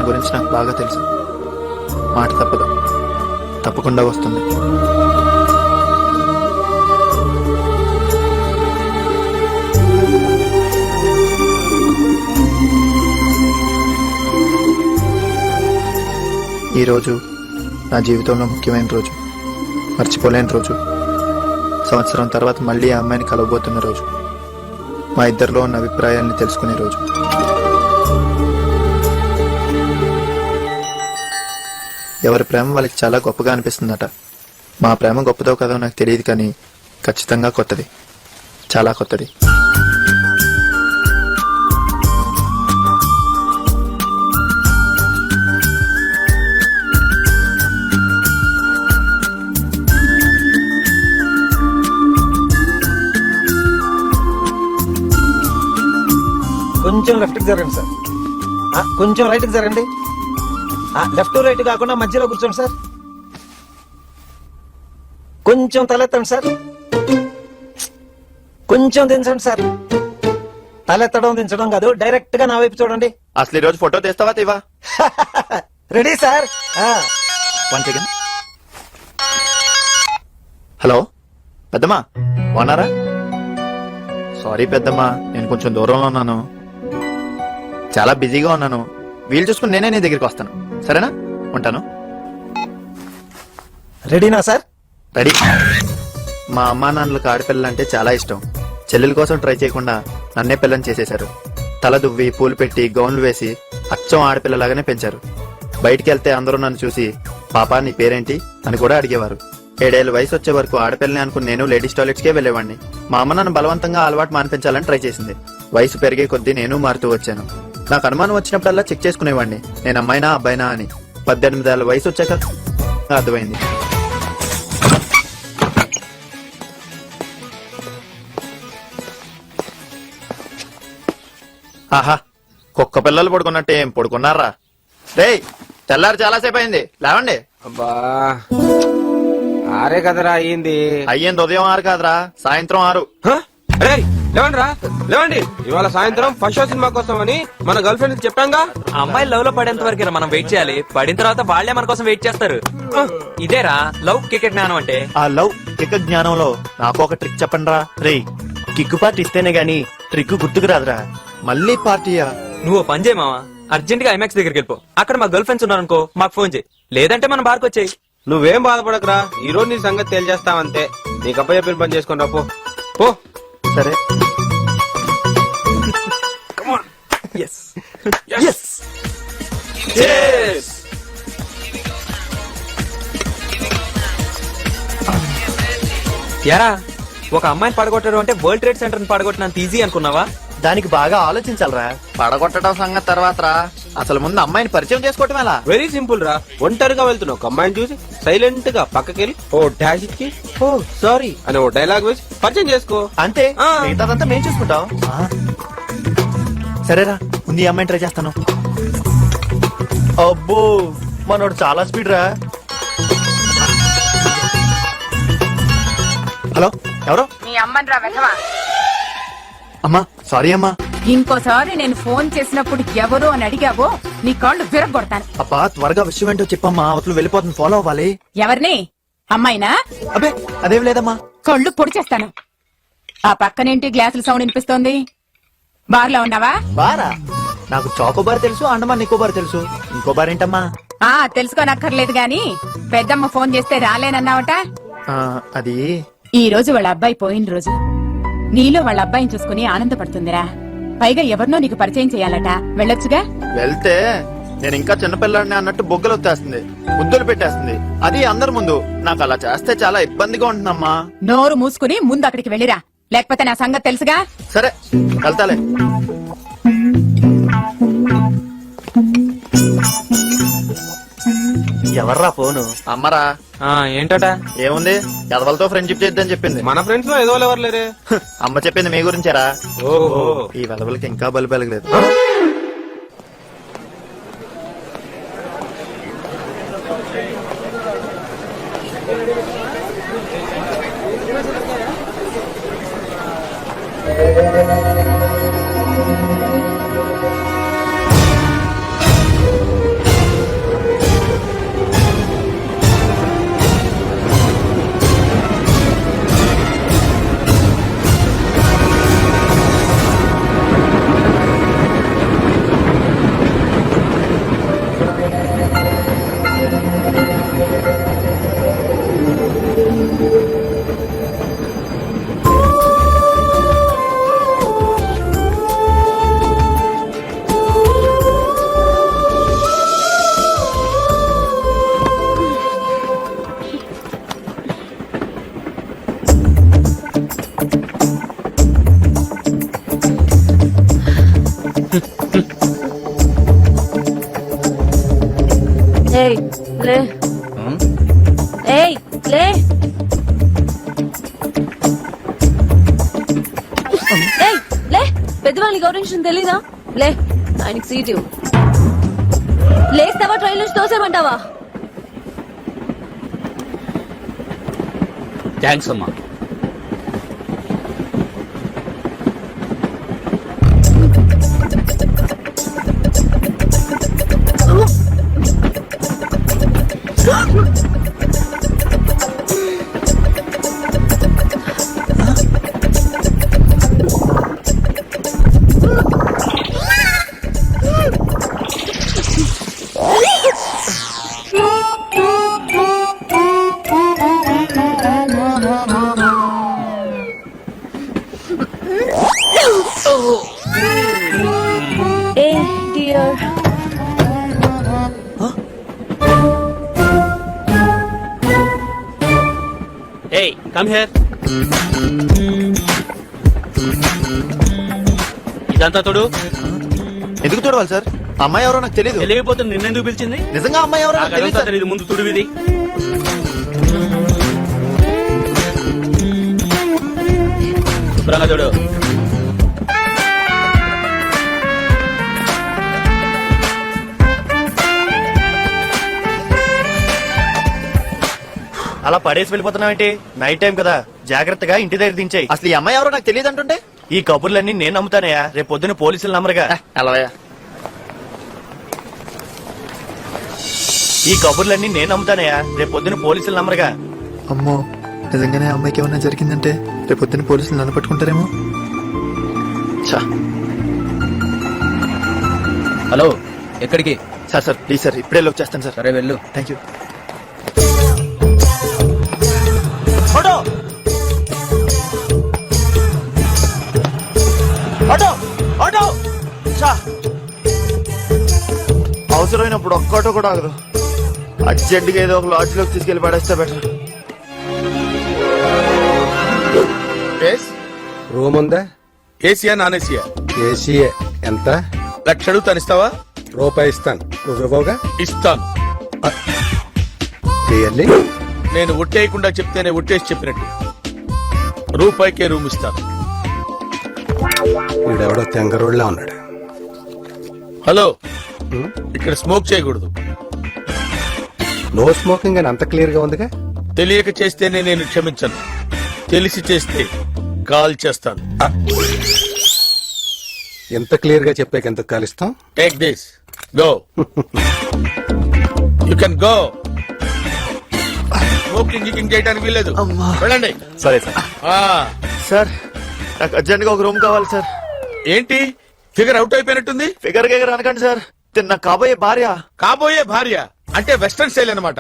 గురించి నాకు బాగా తెలుసు. మాట తప్పదు, తప్పకుండా వస్తుంది. ఈరోజు నా జీవితంలో ముఖ్యమైన రోజు, మర్చిపోలేని రోజు. సంవత్సరం తర్వాత మళ్ళీ ఆ అమ్మాయిని కలవబోతున్న రోజు. మా ఇద్దరిలో ఉన్న అభిప్రాయాల్ని తెలుసుకునే రోజు. ఎవరి ప్రేమ వాళ్ళకి చాలా గొప్పగా అనిపిస్తుందట. మా ప్రేమ గొప్పదో కదో నాకు తెలియదు, కానీ ఖచ్చితంగా కొత్తది, చాలా కొత్తది. కొంచెం లెఫ్ట్కి జరగండి సార్, కొంచెం రైట్కి జరగండి. లెఫ్ట్ రైట్ కాకుండా మధ్యలో కూర్చోండి సార్. కొంచెం తలెత్తండి సార్, కొంచెం దించండి సార్. తలెత్తడం దించడం కాదు, డైరెక్ట్ గా నా వైపు చూడండి. అసలు ఈ రోజు ఫోటో తీస్తావా తీవా? Ready sir. One second. Hello పెద్దమ్మా, బాగున్నారా? సారీ పెద్దమ్మా, నేను కొంచెం దూరంలో ఉన్నాను, చాలా బిజీగా ఉన్నాను. వీలు చూసుకుని నేనే నీ దగ్గరికి వస్తాను, సరేనా? ఉంటాను. రెడీనా సార్? రెడీ. మా అమ్మా నాన్నలకు ఆడపిల్లలంటే చాలా ఇష్టం. చెల్లెల కోసం ట్రై చేయకుండా నన్నే పిల్లని చేసేశారు. తల దువ్వి పూలు పెట్టి గౌన్లు వేసి అచ్చం ఆడపిల్లలాగానే పెంచారు. బయటికి వెళ్తే అందరూ నన్ను చూసి పాపా నీ పేరేంటి అని కూడా అడిగేవారు. 7 ఏళ్ల వయసు వచ్చే వరకు ఆడపిల్లని అనుకుని నేను లేడీస్ టాయిలెట్స్కే వెళ్లేవాడిని. మా అమ్మ నన్ను బలవంతంగా అలవాటు మానిపించాలని ట్రై చేసింది. వయసు పెరిగే కొద్దీ నేను మారుతూ వచ్చాను. నాకు అనుమానం వచ్చినప్పుడల్లా చెక్ చేసుకునేవాడిని, నేను అమ్మాయినా అబ్బాయినా అని. 18 ఏళ్ల వయసు వచ్చాక అర్థమైంది. ఆహా, కుక్క పిల్లలు పడుకున్నట్టు ఏం పడుకున్నారా? రే తెల్లారు చాలాసేపు అయింది, లేవండి. అబ్బా ఆరే కదరా అయ్యింది. అయ్యింది ఉదయం 6 కాదురా, సాయంత్రం 6. లేవండి రా, లేవండి. ఇవాళ సాయంత్రం ఫస్ట్ షో సినిమా కోసం అని మన గర్ల్ ఫ్రెండ్ చెప్పాంగా. అమ్మాయి లవ్ లో పడేంత వరకు మనం వెయిట్ చేయాలి. పడిన తర్వాత వాళ్లే మన కోసం వెయిట్ చేస్తారు. ఇదేరా లవ్ కిక్ జ్ఞానం అంటే. ఆ లవ్ కిక్ జ్ఞానంలో నాకు ఒక ట్రిక్ చెప్పండి రా. రే కిక్కు పార్టీ ఇస్తేనే గాని ట్రిక్ గుర్తుకు రాదురా. మళ్ళీ పార్టీయా? నువ్వు పని చేయి మావా, అర్జెంట్ గా ఐమాక్స్ దగ్గరికి వెళ్ళిపో. అక్కడ మా గర్ల్ ఫ్రెండ్స్ ఉన్నారనుకో, మాకు ఫోన్ చేయి. లేదంటే మన బార్కి వచ్చేయి. నువ్వేం బాధపడకరా, ఈ రోజు నీ సంగతి తేల్చేస్తావంతే. నీకు అప్ప చెప్పిన పని చేసుకుని రా పో. సరే. యారా ఒక అమ్మాయిని పడగొట్టడం అంటే వరల్డ్ ట్రేడ్ సెంటర్ ని పడగొట్టినంత ఈజీ అనుకున్నావా? దానికి బాగా ఆలోచించాలరా. పడగొట్టడం సంగతి తర్వాత, అసలు ముందు అమ్మాయిని పరిచయం చేసుకోవటం ఎలా? వెరీ సింపుల్ రా. ఒంటరిగా వెళ్తున్నావు, ఒక అమ్మాయిని చూసి సైలెంట్ గా పక్కకెళ్ళి ఓ డాష్ ఇచ్చి ఓ సారీ అని ఓ డైలాగ్ వేసి పరిచయం చేసుకో, అంతే. మిగతాదంతా మేము చూసుకుంటాం. సరేరా, ముందు ఈ అమ్మాయిని ట్రై చేస్తాను. అబ్బో మనోడు చాలా స్పీడ్ రా. హలో ఎవరు? నీ అమ్మని రా వెధవా. అమ్మా సారీ అమ్మా. ఇంకోసారి నేను ఫోన్ చేసినప్పుడు ఎవరు అని అడిగావో నీ కాళ్ళు విరగొడతాను. అబ్బా త్వరగా విషయం ఏంటో చెప్పమ్మా, అవతలు వెళ్ళిపోతుంది, ఫాలో అవ్వాలి. ఎవరిని? అమ్మాయినా? అబ్బే అదేం లేదమ్మా. కళ్ళు పొడి చేస్తాను. ఆ పక్కనేంటి గ్లాసుల సౌండ్ వినిపిస్తోంది? బార్లో ఉన్నావా? బారా? నాకు చాకోబార్ తెలుసు, అండమాన్ నికోబార్ తెలుసు. ఇంకో బార్ ఏంటమ్మా? తెలుసుకోనక్కర్లేదు గాని పెద్దమ్మ ఫోన్ చేస్తే రాలేనన్నావట. అది ఈ రోజు వాళ్ళ అబ్బాయి పోయిన రోజు. నీలో వాళ్ళ అబ్బాయిని చూసుకుని ఆనందపడుతుందిరా. పైగా ఎవరినో నీకు పరిచయం చేయాలట, వెళ్ళొచ్చుగా. వెళ్తే నేను ఇంకా చిన్నపిల్లాడిని అన్నట్టు బొగ్గలు వచ్చేస్తుంది, ముద్దులు పెట్టేస్తుంది. అది అందరి ముందు. నాకు అలా చేస్తే చాలా ఇబ్బందిగా ఉంటుందమ్మా. నోరు మూసుకుని ముందు అక్కడికి వెళ్ళిరా, లేకపోతే నా సంగతి తెలుసుగా. సరే వెళ్తాలే. ఎవర్రా ఫోను? అమ్మరా. ఏంటట? ఏముంది, ఎదవలతో ఫ్రెండ్షిప్ చేద్దని చెప్పింది. మన ఫ్రెండ్స్ లో ఏదో ఎవరు లేరే. అమ్మ చెప్పింది మీ గురించారా? ఓహో, ఈ వెదవలకి ఇంకా బలి పెరగలేదు. ఏయ్ లే ఏయ్ లే ఏయ్ లే పెద్దవాళ్ళని గౌరవించడం తెలీదా లే ఆయనకి సీట్ ఇవ్వు లేస్తావా ట్రైన్ నుంచి తోసేమంటావా థ్యాంక్స్ అమ్మా. ఏ డియర్ ఏయ్ కమ్ హియర్. ఇదంతా తోడు. ఎందుకు చూడవాలి సార్? అమ్మాయి ఎవరో నాకు తెలియదు. తెలియకపోతే నిన్నెందుకు పిలిచింది? నిజంగా అమ్మాయి ఎవరో నాకు తెలియదు సార్. తెలియదు. ముందు తుడివిది. శుభ్రంగా చూడు. అలా పడేసి వెళ్ళిపోతున్నావేంటి? నైట్ టైం కదా, జాగ్రత్తగా ఇంటి దగ్గర దించేయి. అసలు ఈ అమ్మాయి ఎవరో నాకు తెలియదు అంటుంటే ఈ కబుర్లన్నీ నేను నమ్ముతానయ్యా, రేపు పొద్దున పోలీసులు నమ్మరుగా. అలాయా? ఈ కబుర్లన్నీ నేను నమ్ముతానయ్యా, రేపు పొద్దున పోలీసులు నమ్మరుగా. అమ్మో, నిజంగానే అమ్మాయికి ఏమన్నా జరిగిందంటే రేపు పొద్దున్న పోలీసులు నన్ను పట్టుకుంటారేమో. ఛా. హలో, ఎక్కడికి? సార్ సార్ ప్లీజ్ సార్, ఇప్పుడే లోకి చేస్తాను సార్. సరే వెళ్ళు. Thank you. Auto auto auto. ఛా. అవసరమైనప్పుడు ఒక్కటో కూడా ఆగదు. అర్జెంట్గా ఏదో ఒక లాడ్జ్ లోకి తీసుకెళ్లి పడేస్తే బెటర్. రూమ్ ఉందా? Asia non Asia? ఏసీఏ. ఎంత? లక్ష అడుగుతాను, ఇస్తావా? రూపాయి ఇస్తాను, నువ్వు ఇవ్వవుగా? ఇస్తాను. రియల్లీ? నేను ఒట్టేయకుండా చెప్తేనే ఒట్టేసి చెప్పినట్టు. రూపాయికే రూమ్ ఇస్తాను. వీడెవడో తెంగరోడ్లా ఉన్నాడు. హలో, ఇక్కడ స్మోక్ చేయకూడదు. నో స్మోకింగ్ అని అంత క్లియర్ గా ఉందిగా. తెలియక చేస్తేనే నేను క్షమించను, తెలిసి చేస్తే కాల్ చేస్తాను. ఎంత క్లియర్ గా చెప్పాక ఎంత కాలిస్తాం? Take this, go. You can go. Smoking గికింగ్ చేయడానికి వీల్లేదు. వెళ్ళండి. సరే సార్. ఆ, సార్ నాకు అర్జెంట్గా ఒక రూమ్ కావాలి సార్. ఏంటి ఫిగర్ అవుట్ అయిపోయినట్టుంది? ఫిగర్ గేగర్ అనకండి సార్, తిన్న కాబోయే భార్య. కాబోయే భార్య అంటే వెస్టర్న్ స్టైల్ అన్నమాట.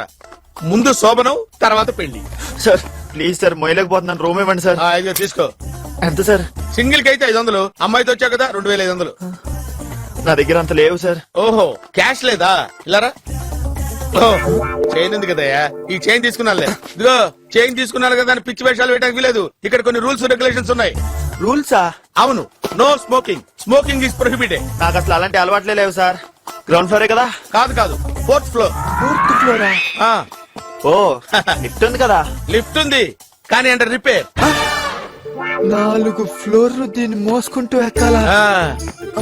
ముందు శోభనం, తర్వాత పెళ్లి. సార్ ప్లీజ్ సార్, మొయ్యలేకపోతున్నాను, రూమ్ ఇవ్వండి సార్. ఇదిగో తీసుకో. ఎంత సార్? సింగిల్ కి అయితే 500, అమ్మాయితో వచ్చావు కదా 2500. నా దగ్గర అంత లేవు సార్. ఓహో, క్యాష్ లేదా? ఇలారా. చైన్ ఉంది కదయ్యా, ఈ చైన్ తీసుకున్నానులే. ఇదిగో చైన్ తీసుకున్నాను కదా అని పిచ్చి వేషాలు వేయడానికి వీలేదు. ఇక్కడ కొన్ని రూల్స్ రెగ్యులేషన్స్ ఉన్నాయి. రూల్సా? అవును, no smoking. Smoking is prohibited. నాకు అసలు అలాంటి అలవాట్లే లేవు సార్. గ్రౌండ్ ఫ్లోరే కదా? కాదు కాదు, 4th ఫ్లోర్. ఫోర్త్ ఫ్లోరా? ఓ, లిఫ్ట్ ఉంది కదా? లిఫ్ట్ ఉంది కానీ అండర్ రిపేర్. 4 ఫ్లోర్లు దీన్ని మోసుకుంటూ ఎక్కాలా?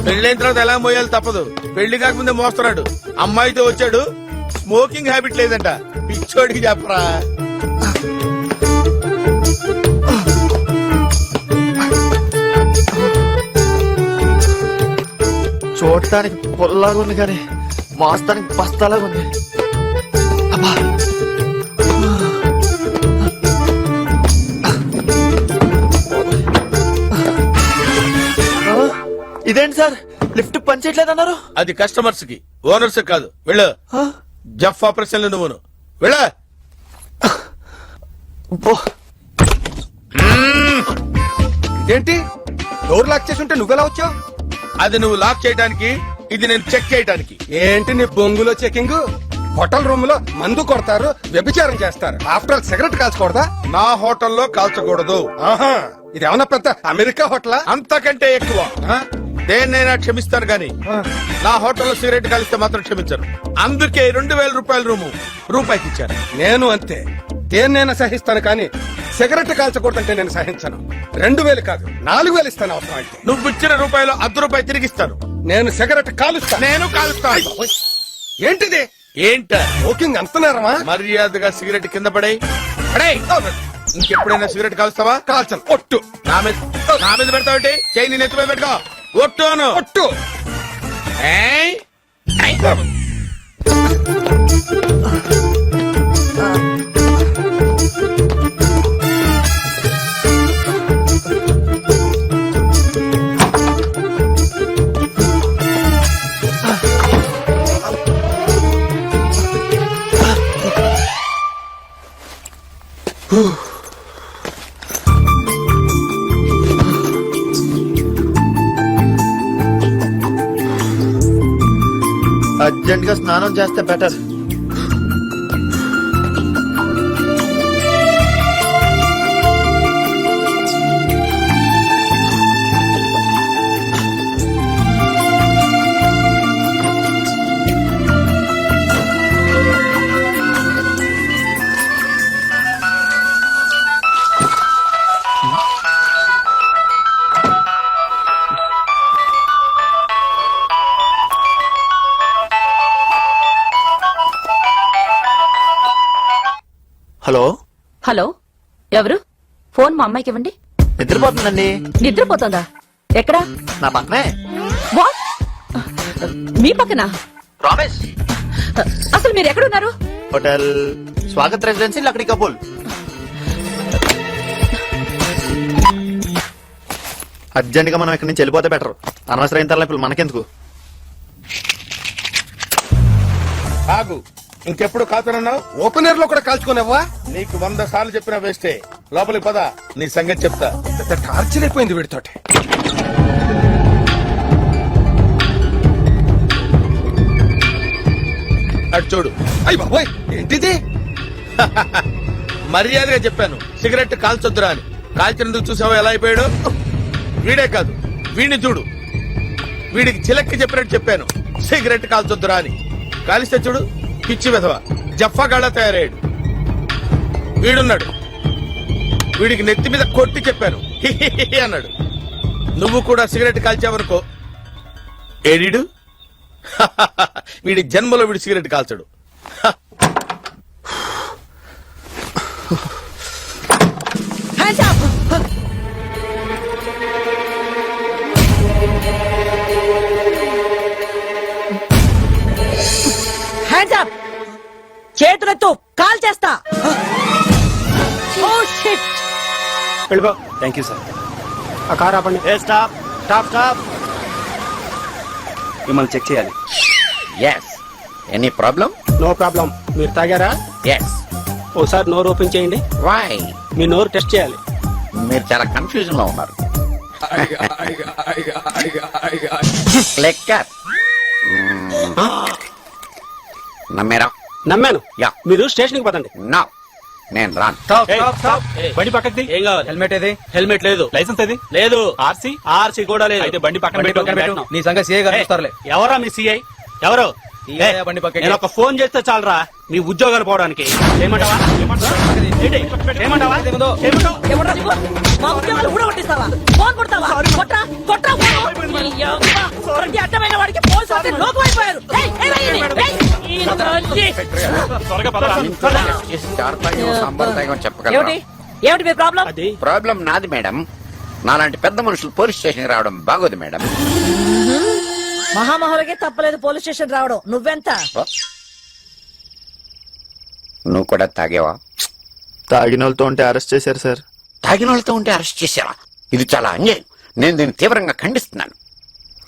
పెళ్ళైన తర్వాత ఎలా మోయాలి తప్పదు. పెళ్లి కాకముందే మోస్తున్నాడు. అమ్మాయితో వచ్చాడు, స్మోకింగ్ హ్యాబిట్ లేదంట. పిచ్చోడికి చెప్పరా. చూడటానికి పొల్లాగా ఉంది కానీ మోస్తానికి బస్తాలాగా ఉంది. అబ్బా. ఇదేంటి సార్, లిఫ్ట్ పనిచేయట్లేదు? అది కస్టమర్స్ కి, ఓనర్స్ కాదు. వెళ్ళు. జఫ్ ఆపరేషన్ నువ్వును వెళ్ళ. ఇదేంటి డోర్ లాక్ చేసి ఉంటే నువ్వెలా వచ్చావు? అది నువ్వు లాక్ చేయడానికి, ఇది నేను చెక్ చేయడానికి. ఏంటి నీ బొంగులో చెకింగ్? హోటల్ రూమ్ లో మందు కొడతారు, వ్యభిచారం చేస్తారు. ఆఫ్టర్ ఆల్ సిగరెట్ కాల్చకూడదా? నా హోటల్లో కాల్చకూడదు. ఆహా, ఇది ఏమన్నా పెద్ద అమెరికా హోటలా? అంతకంటే ఎక్కువ. దేన్నైనా క్షమిస్తాను గాని నా హోటల్లో సిగరెట్ కలిస్తే మాత్రం క్షమించను. అందుకే 2000 రూపాయల రూము రూపాయికి ఇచ్చాను. నేను అంతే, దేన్నైనా సహిస్తాను కానీ సిగరెట్ కాల్చకూడదంటే నేను సహించను. 2000 కాదు 4000 ఇస్తాను అవసరం అయితే. నువ్వు ఇచ్చిన రూపాయలు ₹1 తిరిగిస్తాను. నేను సిగరెట్ కాలుస్తాను. నేను కాలుస్తాను. ఏంటిది? ఏంట ఓకింగ్ అంటున్నారమ్మా? మర్యాదగా సిగరెట్ కింద పడేయ్. ఇంకెప్పుడైనా సిగరెట్ కాలుస్తావా? కాల్చను. ఒట్టు. నా మీద పెడతావుంటే చేయి నేను ఎత్తుపై పెట్టుకో. ఒట్టును ఒట్టు. ఏయ్. ఏయ్. అర్జెంట్ గా స్నానం చేస్తే బెటర్. హలో, హలో, ఎవరు? ఫోన్ మా అమ్మాయికి ఇవ్వండి. నిద్రపోతుందండి. నిద్రపోతుందా? ఎక్కడా? నా పక్కనే. వాట్? మీ పక్కన? ప్రామిస్. అసలు మీరు ఎక్కడున్నారు? Hotel Swagat residency Lakdi కపూల్. Urgent గా మనం ఇక్కడి నుంచి వెళ్ళిపోతే బెటర్. అనవసరమైన తలనొప్పులు మనకెందుకు? ఆగు, ఇంకెప్పుడు కాల్చనున్నావు? ఓపెనర్ లో కూడా కాల్చుకోనవ్వా? నీకు 100 సార్లు చెప్పినా వేస్టే. లోపలికి పద, నీ సంగతి చెప్తా. పెద్ద టార్చర్ అయిపోయింది వీడితోటి. అటు చూడు. అయ్య బాబోయ్, ఏంటిది? మర్యాదగా చెప్పాను సిగరెట్ కాల్చొద్దురా అని. కాల్చినందుకు చూసావా ఎలా అయిపోయాడు? వీడే కాదు, వీడిని చూడు. వీడికి చిలక్కి చెప్పినట్టు చెప్పాను సిగరెట్ కాల్చొద్దురా అని. కాలిస్తే చూడు, పిచ్చి వెధవ జఫాగాళ్ళ తయారయ్యాడు. వీడున్నాడు, వీడికి నెత్తి మీద కొట్టి చెప్పాను హిహిహి అన్నాడు. నువ్వు కూడా సిగరెట్ కాల్చావనుకో. ఏడీడు వీడి జన్మలో వీడి సిగరెట్ కాల్చడు. చేతులెత్తు, కాల్ చేస్తా. వెళ్ళిపో. Thank you sir. ఆ కార్ ఆపండి. Stop stop stop. మిమ్మల్ని చెక్ చేయాలి. Yes, any problem? No problem. మీరు తాగారా? ఎస్. ఓసారి నోరు ఓపెన్ చేయండి. వై? మీ నోరు టెస్ట్ చేయాలి. మీరు చాలా కన్ఫ్యూజన్ లో ఉన్నారు. లెక్కర్ నమ్మేరా? నమ్మాను. యా. మీరు స్టేషన్ కి పదండి. నా నేను రాను. బండి పక్కకి. ఏం కావాలి? హెల్మెట్ ఏది? హెల్మెట్ లేదు. లైసెన్స్ ఏది? లేదు. ఆర్సీ? ఆర్సీ కూడా లేదు. అయితే బండి పక్కన పెట్టు. నీ సంగతి సీఏ గారు చూస్తారులే. ఎవరా మీ సిఐ? ఎవరు? సీఐ బండి పక్కకి. నేను ఒక ఫోన్ చేస్తే చాలరా మీ ఉద్యోగాలు పోవడానికి. ఏమంటావా? ఏంటి? ఏమంటావా? ఎవడ్రా నువ్వు? మా ఉద్యోగాలు ఊడగొట్టిస్తావా? ఫోన్ కొడతావా? కొట్రా, కొట్రా ఫోన్. ఈ అబ్బా, ప్రతి అడ్డమైన వాడికి ఫోన్ చేస్తే లోకం అయిపోయారు. ఏయ్, ఏయ్, ఏయ్, ఏయ్, ఈ రోజు. త్వరగా పదరా. చెప్పగలరా? ఏమిటి ఏమిటి మీ ప్రాబ్లం? అది ప్రాబ్లం నాది మేడం. నాలాంటి పెద్ద మనుషులు పోలీస్ స్టేషన్ రావడం బాగోదు మేడం. మహామహులకే తప్పలేదు పోలీస్ స్టేషన్ రావడం. నువ్వెంత? నువ్వు కూడా తాగేవా? తాగిన వాళ్ళతో ఉంటే అరెస్ట్ చేశారు సార్. తాగిన వాళ్ళతో ఉంటే అరెస్ట్ చేశారా? ఇది చాలా అన్యాయం. నేను దీన్ని తీవ్రంగా ఖండిస్తున్నాను.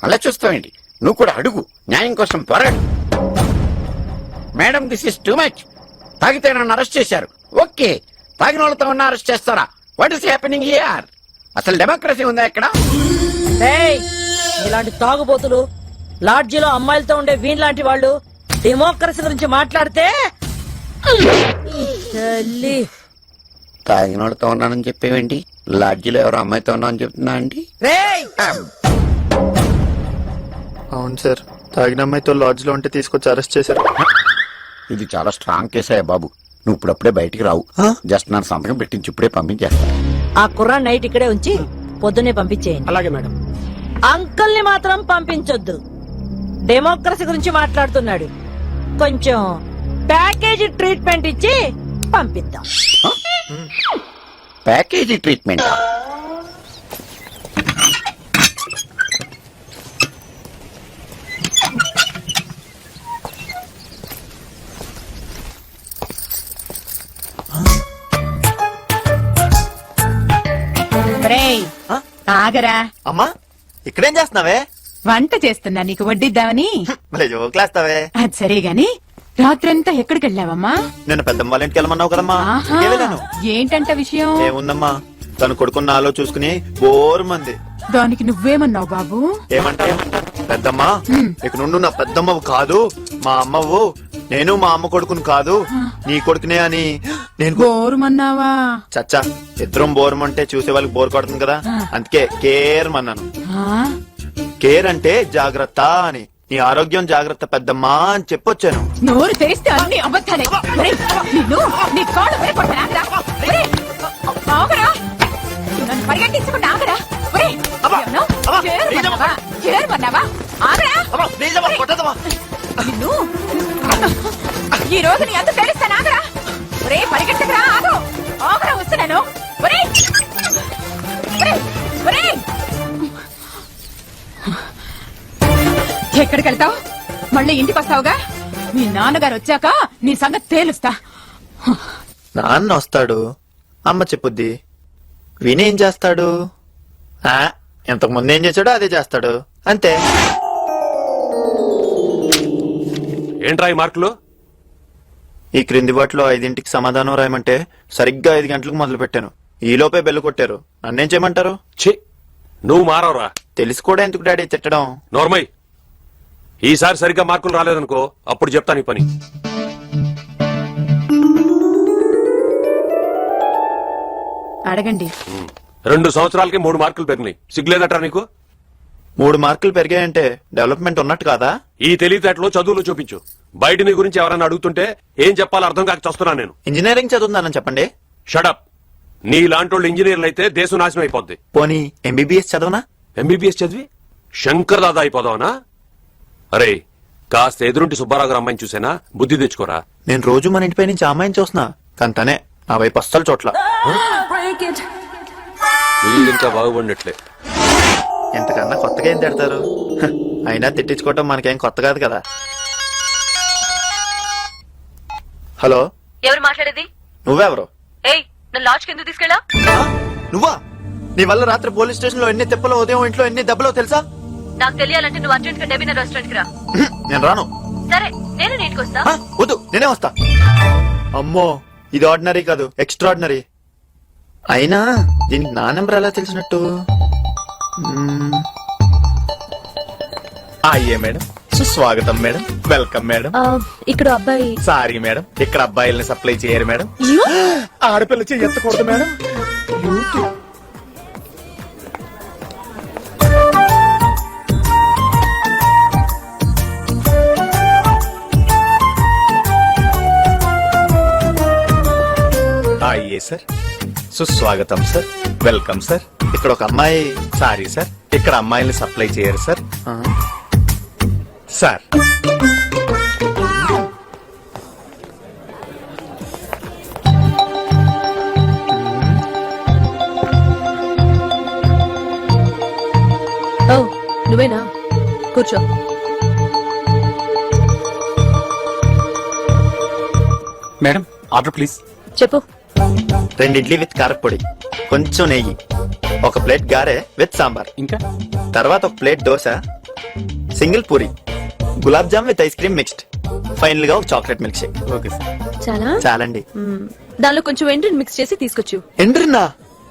అలా చూస్తావేంటి? నువ్వు కూడా అడుగు, న్యాయం కోసం పోరాడు. Madam, this is too much. తాగితే నన్ను అరెస్ట్ చేశారు. ఓకే, తాగిన వాళ్ళతో ఉన్న అరెస్ట్ చేస్తారా? What is happening here? అసలు డెమోక్రసీ ఉందా ఇక్కడ? ఏయ్, ఇలాంటి తాగుబోతులు లాడ్జీలో అమ్మాయిలతో ఉండే వీణ్లాంటి వాళ్ళు డెమోక్రసీ గురించి మాట్లాడితే తల్లి. తాగిన వాళ్ళతో ఉన్నానని చెప్పేవేంటి? లాడ్జిలో ఎవరో అమ్మాయితో ఉన్నా అని చెప్తున్నా అండి. రేయ్, అవును సార్, తాగిన అమ్మాయితో లాడ్జ్ లో ఉంటే తీసుకొచ్చి అరెస్ట్ చేశారు. ఇది చాలా స్ట్రాంగ్ కేసే బాబు. నువ్వు ఇప్పుడప్పుడే బయటికి రావు. జస్ట్ నా సంతకం పెట్టించి ఇప్పుడే పంపించేస్తా. ఆ కుర్రాన్ని నైట్ ఇక్కడే ఉంచి పొద్దున్నే పంపించేయండి. అలాగే మేడం. అంకుల్ ని మాత్రం పంపించొద్దు. డెమోక్రసీ గురించి మాట్లాడుతున్నాడు. కొంచెం ప్యాకేజీ ట్రీట్మెంట్ ఇచ్చి పంపిద్దాం. Package treatment. ఒరేయ్, ఆగరా. అమ్మా ఇక్కడేం చేస్తున్నావే? వంట చేస్తున్నా నీకు వడ్డిద్దామని. మళ్ళీ జోకులేస్తావే. అది సరే గాని రాత్రంతా ఎక్కడికి వెళ్ళావమ్మా? నేను పెద్దమ్మ వాళ్ళ ఇంటికి వెళ్ళమన్నావు కదమ్మా, ఆహా, ఇంటికే వెళ్ళాను. ఏంటంట విషయం? ఏముందమ్మా, తను కొడుకున్న నాలో చూసుకుని బోర్ మంది. దానికి నువ్వేమన్నావు బాబు? ఏమంటా పెద్దమ్మ, ఇక నుండి నా పెద్దమ్మవు కాదు, మా అమ్మవు. నేను మా అమ్మ కొడుకుని కాదు, నీ కొడుకునే అని నేను బోరుమన్నావా? చచ్చా, ఇద్దరం బోరమంటే చూసే వాళ్ళకి బోర్ కొడుతుంది కదా, అందుకే కేర్ అన్నాను. ఆ? కేర్ అంటే జాగ్రత్త అని. నీ ఆరోగ్యం జాగ్రత్త పెద్దమ్మా అని చెప్పొచ్చాను. నోరు తెరిస్తే అన్ని అబద్ధాలే. ఒరేయ్, నిన్ను నీ కాళ్ళు పడిపోతాను. ఆగరా. ఒరేయ్, ఆగరా. నన్ను పరిగెట్టించకుండా ఆగరా. ఒరేయ్, ఏమన్నావ్? చేరమన్నావా? చేరమన్నావా? ఆగరా. నిన్ను ఈ రోజు నీ అంత తెలుస్తాను. ఆగరా. ఒరేయ్, పరిగెట్టకరా. ఆగు. ఆగరా, వస్తున్నాను. ఒరేయ్, ఒరేయ్, ఒరేయ్. ఎక్కడికి వెళ్తావు? మళ్ళీ ఇంటికి వస్తావుగా? మీ నాన్నగారు వచ్చాక నీ సంగతి తేలుస్తా. నాన్న వస్తాడు, అమ్మ చెప్పుద్ది. వినేం చేస్తాడు? ఇంతకు ముందు ఏం చేశాడో అదే చేస్తాడు, అంతే. ఏంట్రా ఈ మార్కులు? ఈ క్రింది వాటిలో 5ంటికి సమాధానం రాయమంటే సరిగ్గా 5 గంటలకు మొదలు పెట్టాను. ఈ లోపే బెల్లు కొట్టారు. నన్నేం చేయమంటారు? ఛీ, నువ్వు మారవరా. తెలిసి కూడా ఎందుకు డాడీ తిట్టడం? నోర్మై, ఈసారి సరిగ్గా మార్కులు రాలేదనుకో, అప్పుడు చెప్తాను ఈ పని. అడగండి. 2 సంవత్సరాలకి 3 మార్కులు పెరిగినాయి. సిగ్గులేదట్రా నీకు? 3 మార్కులు పెరిగాయంటే డెవలప్మెంట్ ఉన్నట్టు కాదా? ఈ తెలివితేటలో చదువులు చూపించు. బయట నీ గురించి ఎవరైనా అడుగుతుంటే ఏం చెప్పాలో అర్థం కాక చస్తున్నా నేను. ఇంజనీరింగ్ చదువుతున్నానని చెప్పండి. షడప్. నీ లాంటి వాళ్ళు ఇంజనీర్లు అయితే దేశం నాశనం అయిపోద్ది. పోనీ ఎంబీబీఎస్ చదవనా? ఎంబీబీఎస్ చదివి శంకర్ దాదా అయిపోదావనా? అరే, కాస్త ఎదురుంటి సుబ్బారావు గారు అమ్మాయిని చూసేనా, బుద్ధి తెచ్చుకోరా. నేను రోజు మన ఇంటిపై నుంచి ఆ అమ్మాయిని చూస్తున్నా, కానీ తనే నా వైపు అస్సలు చోట్ల. వీళ్ళు ఇంకా బాగుపడినట్లే. ఎంతకన్నా కొత్తగా ఏం తిడతారు? అయినా తిట్టించుకోవటం మనకేం కొత్త కాదు కదా. హలో, ఎవరు మాట్లాడేది? నువ్వెవరు? ఏయ్, నన్ను లాడ్జ్ కింద తీసుకెళ్ళా? నువ్వా? నీ వల్ల రాత్రి పోలీస్ స్టేషన్ లో ఎన్ని తిప్పలో, ఉదయం ఇంట్లో ఎన్ని దెబ్బలో తెలుసా? నాకు తెలియాలంటే నువ్వు అర్జెంట్ గా డెబినా రెస్టారెంట్ కి రా. నేను రాను. సరే, నేను నీటికి వస్తా. వద్దు, నేనే వస్తా. అమ్మో, ఇది ఆర్డినరీ కాదు, ఎక్స్ట్రాడినరీ. అయినా దీనికి నా నెంబర్ ఎలా తెలిసినట్టు? అయ్యే మేడం, సుస్వాగతం మేడం, వెల్కమ్ మేడం. ఇక్కడ అబ్బాయి. సారీ మేడం, ఇక్కడ అబ్బాయిల్ని సప్లై చేయరు మేడం. ఆడపిల్ల చెయ్యి ఎత్తకూడదు మేడం. అయ్యే సార్, సుస్వాగతం సార్, వెల్కమ్ సార్. ఇక్కడ ఒక అమ్మాయి. సారీ సార్, ఇక్కడ అమ్మాయిల్ని సప్లై చేయరు సార్. ఆ, సార్ ఓ, నువ్వేనా? కూర్చో. Madam, order please. చెప్పు. 2 ఇడ్లీ విత్ కారపొడి, కొంచెం నెయ్యి, ఒక ప్లేట్ గారె విత్ సాంబార్, ఇంకా తర్వాత ఒక plate dosa, single puri, gulab jam with ice cream mixed, final గా ఒక chocolate milk shake. Okay sir. చాలా చాలండి. దానిలో కొంచెం ఎండ్రిని మిక్స్ చేసి తీసుకొచ్చు. ఎండ్రినా?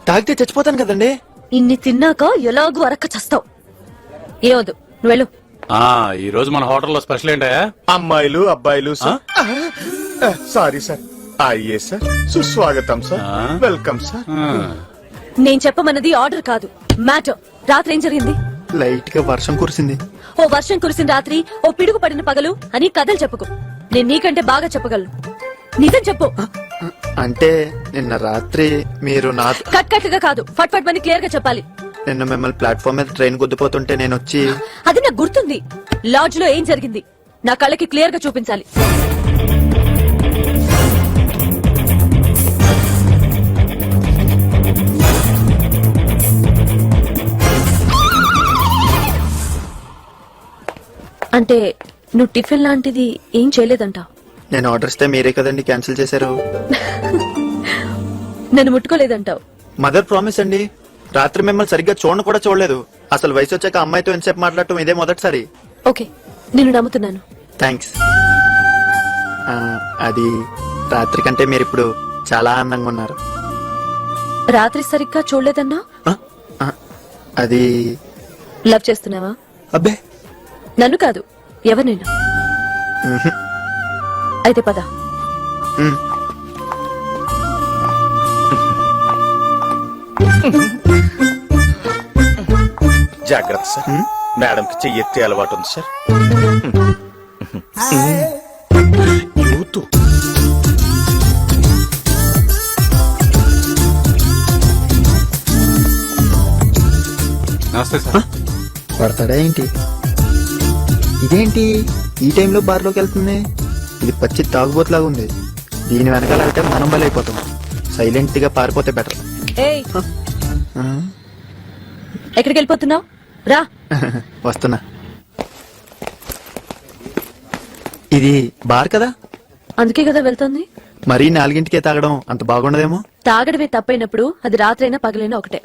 తాగితే చచ్చిపోతాను కదండి. ఇన్ని తిన్నాక ఎలాగూ అరక్క చస్తావు. ఏవద్దు, నువ్వు వెళ్ళు. ఈ రోజు మన హోటల్లో స్పెషల్ ఏంటయా? అమ్మాయిలు అబ్బాయిలు సార్. Sorry sir. అయ్యే సార్, సుస్వాగతం సార్, వెల్కమ్ సార్. నేను చెప్పమన్నది ఆర్డర్ కాదు, మ్యాటర్. రాత్రి ఏం జరిగింది? లైట్ గా వర్షం కురిసింది. ఓ వర్షం కురిసిన రాత్రి ఓ పిడుగు పడిన పగలు అని కథలు చెప్పుకో. నేను నీకంటే బాగా చెప్పగలను. నిజం చెప్పు. అంటే నిన్న రాత్రి మీరు నా కట్ కట్ గా కాదు, ఫట్ ఫట్ అని క్లియర్ గా చెప్పాలి. నిన్న మిమ్మల్ని ప్లాట్ఫామ్ మీద ట్రైన్ గుద్దిపోతుంటే నేను వచ్చి అది నాకు గుర్తుంది. లాడ్జ్ లో ఏం జరిగింది నా కళ్ళకి క్లియర్ గా చూపించాలి. అంటే నువ్వు టిఫిన్ లాంటిది ఏం చేయలేదంట. నేను ఆర్డర్ ఇస్తే మీరే కదండి క్యాన్సిల్ చేశారు. నన్ను ముట్టుకోలేదంటావు. మదర్ ప్రామిస్ అండి. రాత్రి మిమ్మల్ని సరిగ్గా చూడను కూడా చూడలేదు. అసలు వయసు వచ్చాక అమ్మాయితో ఎంతసేపు మాట్లాడటం ఇదే మొదటిసారి. ఓకే, నిన్ను నమ్ముతున్నాను. థ్యాంక్స్. అది రాత్రి కంటే మీరు ఇప్పుడు చాలా ఆనందంగా ఉన్నారు. రాత్రి సరిగ్గా చూడలేదన్నా? ఆ, ఆ, అది లవ్ చేస్తున్నావా? అబ్బే నన్ను కాదు, ఎవరు నేను. మ్హూ. అయితే పద. మ్. జాగ్రత్త సార్. మేడంకి చెయ్యి ఎత్తే అలవాటు ఉంది సార్. యూత్ నమస్తే సార్. పడతాడా ఏంటి? ఇదేంటి ఈ టైంలో బార్లోకి వెళ్తుంది? ఇది పచ్చి తాగుబోతులాగా ఉంది. దీని వెనకాల వెళ్తే మనం బలైపోతాం. సైలెంట్ గా పారిపోతే బెటర్. ఏయ్, ఎక్కడికి వెళ్ళిపోతున్నావు? రా. వస్తున్నా. ఇది బార్ కదా? అందుకే కదా వెళ్తుంది. మరీ 4ంటికే తాగడం అంత బాగుండదేమో. తాగడమే తప్పైనప్పుడు అది రాత్రైనా పగలైనా ఒకటే.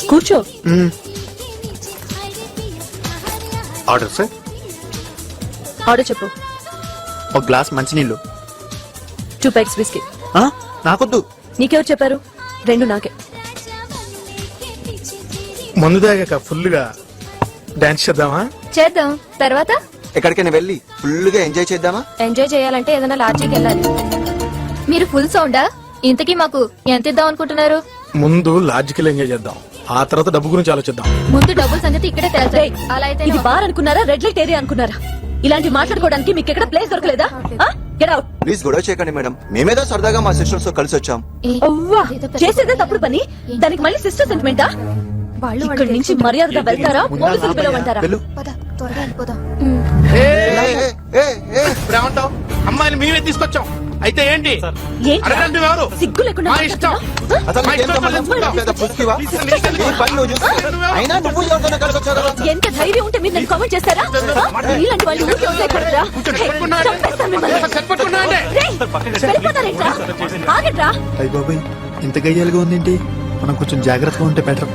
కూర్చో. మ్. Order sir. ఆర్డర్ చెప్పు. ఒక గ్లాస్ మంచినీళ్ళు. 2 ప్యాక్స్ బిస్కీ. ఆ, నాకొద్దు. నీకెవరు చెప్పారు? 2 నాకే. మందు తాగాక ఫుల్ గా డాన్స్ చేద్దామా? చేద్దాం. తర్వాత ఎక్కడికైనా వెళ్ళి ఫుల్ గా ఎంజాయ్ చేద్దామా? ఎంజాయ్ చేయాలంటే ఏదైనా లాడ్జికి వెళ్ళాలి. మీరు ఫుల్ సౌండా? ఇంతకీ మాకు ఎంత ఇద్దాం అనుకుంటున్నారు? ముందు లాజికల్ ఎంజాయ్ చేద్దాం, ఆ తర్వాత డబ్బు గురించి ఆలోచిద్దాం. ముందు డబ్బుల సంగతి ఇక్కడే తేల్చాయి. అలా అయితే ఇది బార్ అనుకున్నారా, రెడ్ లైట్ ఏరియా అనుకున్నారా? ఇలాంటి మాట్లాడుకోవడానికి మీకు ఎక్కడ ప్లేస్ దొరకలేదా? Get out. ప్లీజ్ గొడవ చేయకండి మేడం. మేమేదో సరదాగా మా సిస్టర్స్ తో కలిసి వచ్చాం. అవ్వా, చేసేదే తప్పుడు పని, దానికి మళ్ళీ సిస్టర్ సెంటిమెంటా? ఇక్కడి నుంచి మర్యాదగా వెళ్తారా, పోలీసులు పిలవమంటారా? త్వరగా వెళ్ళిపోదాం. ఏమంటావు? అమ్మాయిని మేమే తీసుకొచ్చాం. అయితే ఏంటి? అడగండి ఎవరు? సిగ్గు లేకుండా మా ఇష్టం. అసలు మా నీకేం ఇష్టం సంబంధం? తెలుసుకుంటాం. లేదా పుస్తివా? నీ పని నువ్వు చూసుకో. అయినా నువ్వు ఎవరితోనే కలిసి వచ్చావు కదా? ఎంత ధైర్యం ఉంటే మీరు నన్ను కామెంట్ చేస్తారా? ఇలాంటి వాళ్ళు ఊరికే వదిలేయకూడదురా. చంపేస్తాను మిమ్మల్ని. రేయ్, వెళ్ళిపోతారేంట్రా? ఆగండ్రా. అయ్య బాబాయ్, ఇంత గయ్యాలుగా ఉందేంటి? మనం కొంచెం జాగ్రత్తగా ఉంటే better.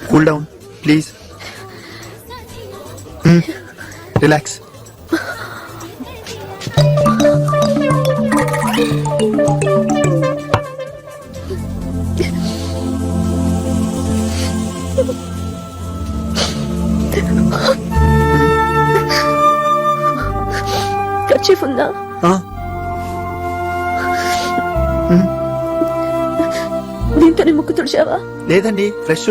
Cool down please. Relax. Kerchief ఉందా? దీంతోనే ముక్కు తుడిచావా? లేదండి, ఫ్రెష్.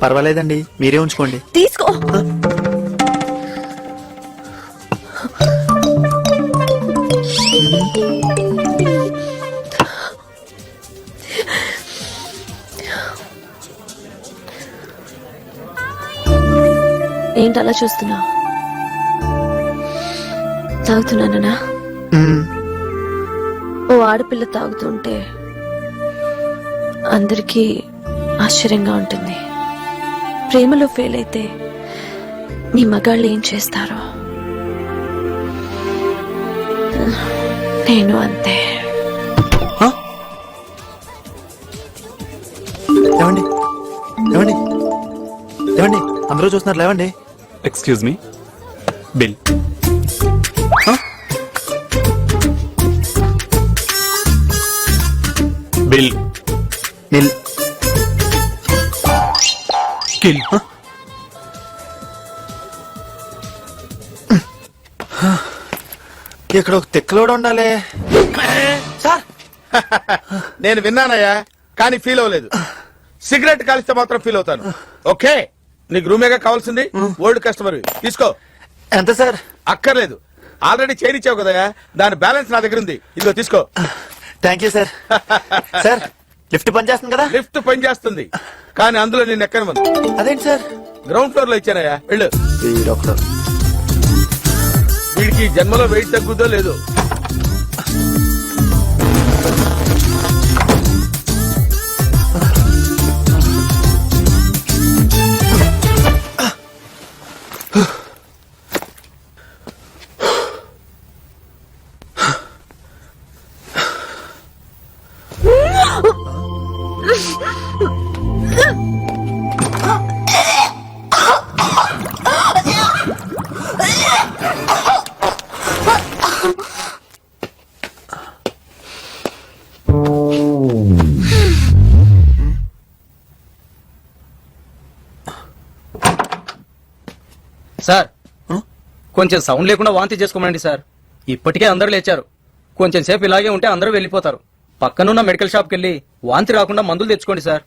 పర్వాలేదండి, మీరే ఉంచుకోండి. తీసుకో. ఏంటి అలా చూస్తున్నా? తాగుతున్నానా? ఓ ఆడపిల్ల తాగుతుంటే అందరికీ ఆశ్చర్యంగా ఉంటుంది. ప్రేమలో ఫెయిల్ అయితే మీ మగాళ్ళు ఏం చేస్తారో నేను అంతే. ఏమండి ఏమండి ఏమండి, అందరూ చూస్తున్నారు, లేవండి. Excuse me, bill. బిల్ నిల్ కిల్ ఇక్కడ ఒక తిక్కలోడు ఉండాలి. సార్ నేను విన్నానయ్యా కానీ ఫీల్ అవ్వలేదు. సిగరెట్ కాలిస్తే మాత్రం ఫీల్ అవుతాను. ఓకే నీకు రూమేగా కావాల్సింది, ఓల్డ్ కస్టమర్ తీసుకో. ఎంత సార్? అక్కర్లేదు, ఆల్రెడీ చేరిచ్చావు కదయ్యా, దాని బ్యాలెన్స్ నా దగ్గర ఉంది, ఇదిగో తీసుకో. Thank you sir. Sir lift పని చేస్తుంది కదా? లిఫ్ట్ పని చేస్తుంది కానీ అందులో నేను ఎక్కను. అదేంటి సార్? గ్రౌండ్ ఫ్లోర్ లో ఇచ్చానయ్యా, వెళ్ళు. వీడొకడు. వీడికి ఈ జన్మలో వెయిట్ తగ్గుదో లేదో. సార్ కొంచెం సౌండ్ లేకుండా వాంతి చేసుకోమండి సార్. ఇప్పటికే అందరూ లేచారు. కొంచెం సేపు ఇలాగే ఉంటే అందరూ వెళ్ళిపోతారు. పక్కనున్న మెడికల్ షాప్కి వెళ్ళి వాంతి రాకుండా మందులు తెచ్చుకోండి సార్.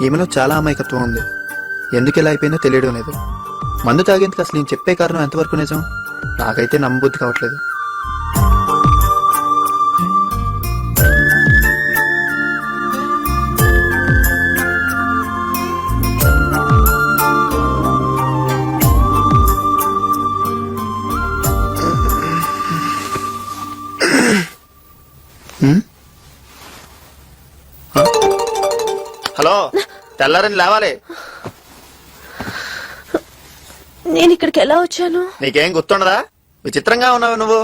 ఈమెలో చాలా అమాయకత్వం ఉంది. ఎందుకు ఇలా అయిపోయిందో తెలియడం లేదు. మందు తాగేందుకు అసలు నేను చెప్పే కారణం ఎంతవరకు నిజం నాకైతే నమ్మబుద్ధి కావట్లేదు. హలో, తెల్లారని లేవాలి. నేను ఇక్కడికి ఎలా వచ్చాను? నీకేం గుర్తుండదా? విచిత్రంగా ఉన్నావు నువ్వు.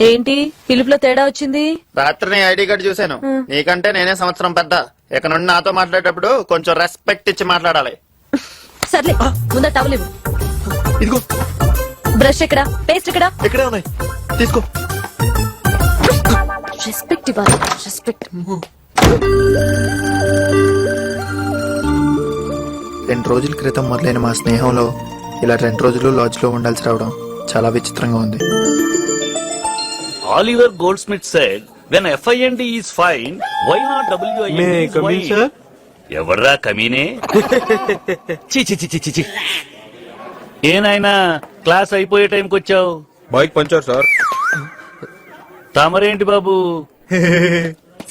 ఏంటి పిలుపులో తేడా వచ్చింది? రాత్రి నీ ఐడి కార్డు చూశాను. నీకంటే నేనే సంవత్సరం పెద్ద. ఇక నుండి నాతో మాట్లాడేటప్పుడు కొంచెం రెస్పెక్ట్ ఇచ్చి మాట్లాడాలి. సర్లే ముందా టవల్ ఇవ్వు. ఇదిగో. బ్రష్ ఎక్కడా? పేస్ట్ ఎక్కడా? ఇక్కడే ఉన్నాయి, తీసుకో. రెస్పెక్ట్ ఇవ్వాలి, రెస్పెక్ట్. 2 రోజుల క్రితం మొదలైన మా స్నేహంలో ఇలా 2 రోజులు లాడ్జ్ లో ఉండాల్సి రావడం చాలా విచిత్రంగా ఉంది. Oliver Goldsmith said when FIND is fine why not WIND? ఎవర్రా కమీనే? చి చి చి చి చి. ఏనాయనా క్లాస్ అయిపోయే టైంకి వచ్చావు? Bike puncture sir. తమరేంటి బాబు?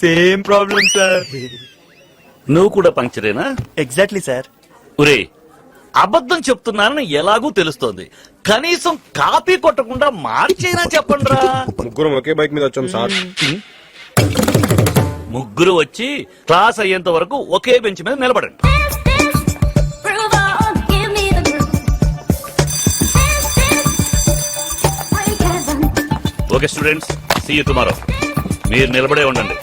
Same problem sir. నువ్వు కూడా పంక్చరేనా? Exactly sir. ఒరే, అబద్ధం చెప్తున్నానని ఎలాగూ తెలుస్తోంది. కనీసం కాపీ కొట్టకుండా మార్చేనా చెప్పండిరా. ముగ్గురం ఒకే బైక్ మీద వచ్చాం సార్. ముగ్గురు వచ్చి క్లాస్ అయ్యేంత వరకు ఒకే బెంచ్ మీద నిలబడండి. Okay students, see you tomorrow. మీరు నిలబడే ఉండండి.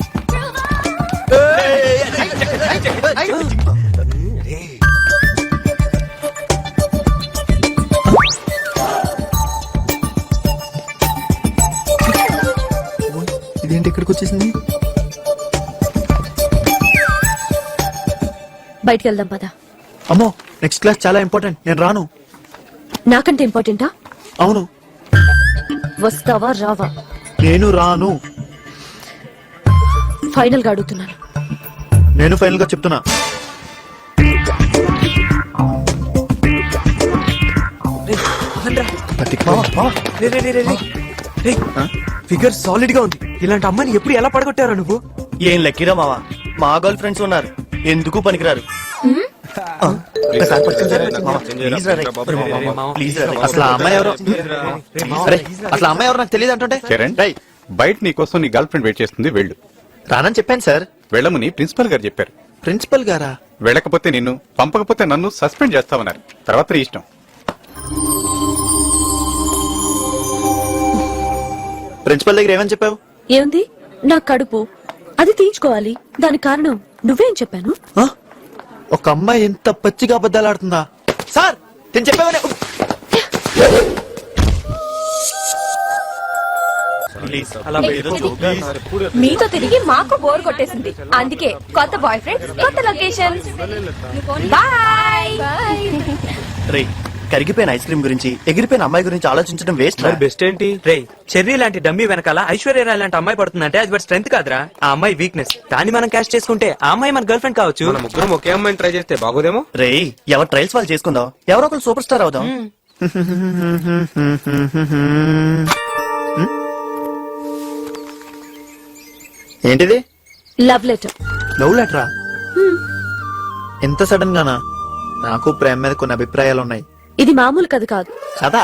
ఇదేంటి ఇక్కడికి వచ్చేసింది? బయటికి వెళ్దాం పద. అమ్మో నెక్స్ట్ క్లాస్ చాలా ఇంపార్టెంట్, నేను రాను. నాకంటే ఇంపార్టెంటా? అవును, వస్తావా రావా? నేను రాను. ఫైనల్ గా అడుగుతున్నాను. నేను ఫైనల్ గా చెప్తున్నా. ఫిగర్ సాలిడ్ గా ఉంది. ఇలాంటి అమ్మాయిని ఎప్పుడు ఎలా పడగొట్టారా నువ్వు? ఏం లక్కీరా మావా, మా గర్ల్ ఫ్రెండ్స్ ఉన్నారు, ఎందుకు పనికిరారు. అసలు ఆ అమ్మాయి ఎవరో అరే, అసలు ఆ అమ్మాయి ఎవరు నాకు తెలియదు అంటుంటే. చరణ్, బయట నీ కోసం నీ గర్ల్ ఫ్రెండ్ వెయిట్ చేస్తుంది, వెళ్ళు. రానని చెప్పాను సార్. వెళ్ళమని ప్రిన్సిపల్ గారు చెప్పారు. ప్రిన్సిపల్ గారా? వెళ్ళకపోతే నిన్ను, పంపకపోతే నన్ను సస్పెండ్ చేస్తామన్నారు. తర్వాత నీ ఇష్టం. ప్రిన్సిపల్ దగ్గర ఏమని చెప్పావు? ఏముంది, నా కడుపు అది తీయించుకోవాలి, దానికి కారణం నువ్వేం చెప్పాను. ఆ? ఒక అమ్మాయి ఎంత పచ్చిగా అబద్ధాలు ఆడుతుందా సార్? నేను చెప్పావనే. మీతో తిరిగి మాకు బోర్ కొట్టేసింది, అందుకే కొత్త బాయ్ ఫ్రెండ్, కొత్త లొకేషన్. బాయ్. కరిగిపోయిన ఐస్ క్రీమ్ గురించి, ఎగిరిపోయిన అమ్మాయి గురించి ఆలోచించడం వేస్ట్. మరి బెస్ట్ ఏంటి? రే, చెర్రీ లాంటి డమ్మీ వెనకాల ఐశ్వర్య రాయ్ లాంటి అమ్మాయి పడుతుందంటే అది వాడి స్ట్రెంత్ కాదురా, ఆ అమ్మాయి వీక్నెస్. దాన్ని మనం క్యాష్ చేసుకుంటే ఆ అమ్మాయి మన గర్ల్ ఫ్రెండ్ కావచ్చు. ముగ్గురం ఒకే అమ్మాయిని ట్రై చేస్తే బాగోదేమో. రే, ఎవరు ట్రైల్స్ వాళ్ళు చేసుకుందాం, ఎవరో ఒకరు సూపర్ స్టార్ అవుదాం. ఏంటిది? Love letter. లవ్ లెటరా? ఎంత సడన్ గానా? నాకు ప్రేమ మీద కొన్ని అభిప్రాయాలు ఉన్నాయి. ఇది మామూలు కథ కాదు. కదా?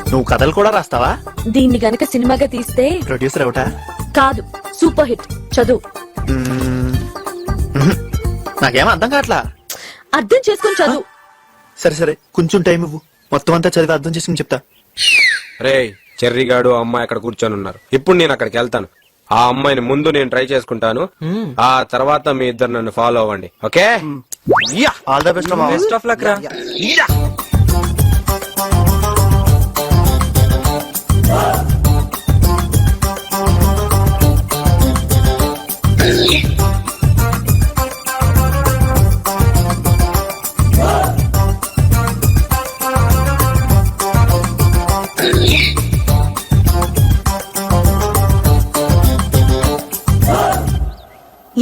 నువ్వు కథలు కూడా రాస్తావా? దీన్ని గనక సినిమాగా తీస్తే ప్రొడ్యూసర్ అవుతా? కాదు, సూపర్ హిట్. చదువు. నాకేమో అర్థం కావట్లా. అర్థం చేసుకొని చదువు. సరే సరే, కొంచెం టైం ఇవ్వు, మొత్తం అంతా చదివి అర్థం చేసుకుని చెప్తా. రే, చెర్రిగాడు అమ్మాయి అక్కడ కూర్చొని ఉన్నారు. ఇప్పుడు నేను అక్కడికి వెళ్తాను. ఆ అమ్మాయిని ముందు నేను ట్రై చేసుకుంటాను, ఆ తర్వాత మీ ఇద్దరు నన్ను ఫాలో అవ్వండి. Okay? All the best. Best of luck రా.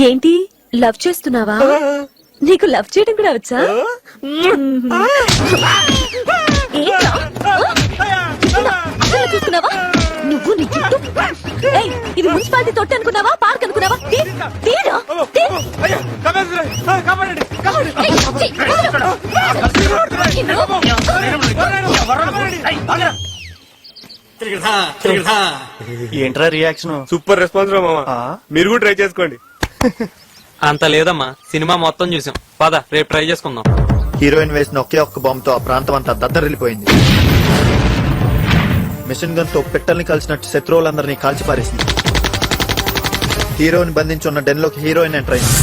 ఏంటి, లవ్ చేస్తున్నావా? నీకు లవ్ చేయడం కూడా వచ్చా? ఏంట్రా? అసలు చూస్తున్నావా నువ్వు? నీ జుట్టు. ఏయ్, ఇది మున్సిపాలిటీ తొట్టి అనుకున్నావా, పార్క్ అనుకున్నావా? తీరా. ఏంట్రా రియాక్షన్? సూపర్ రెస్పాన్స్ రా మామ, మీరు కూడా ట్రై చేసుకోండి. అంత లేదమ్మా, సినిమా మొత్తం చూసాం. పద, రేపు ట్రై చేసుకుందాం. హీరోయిన్ వేసిన ఒకే ఒక్క బాంబుతో ఆ ప్రాంతం అంతా దద్దరిల్లిపోయింది. మిషన్ గన్ తో పెట్టల్ని కలిసినట్టు శత్రువులందరినీ కాల్చిపారేసింది. హీరోయిన్ బంధించున్న డెన్ లోకి హీరోయిన్ ఎంటర్ అయింది.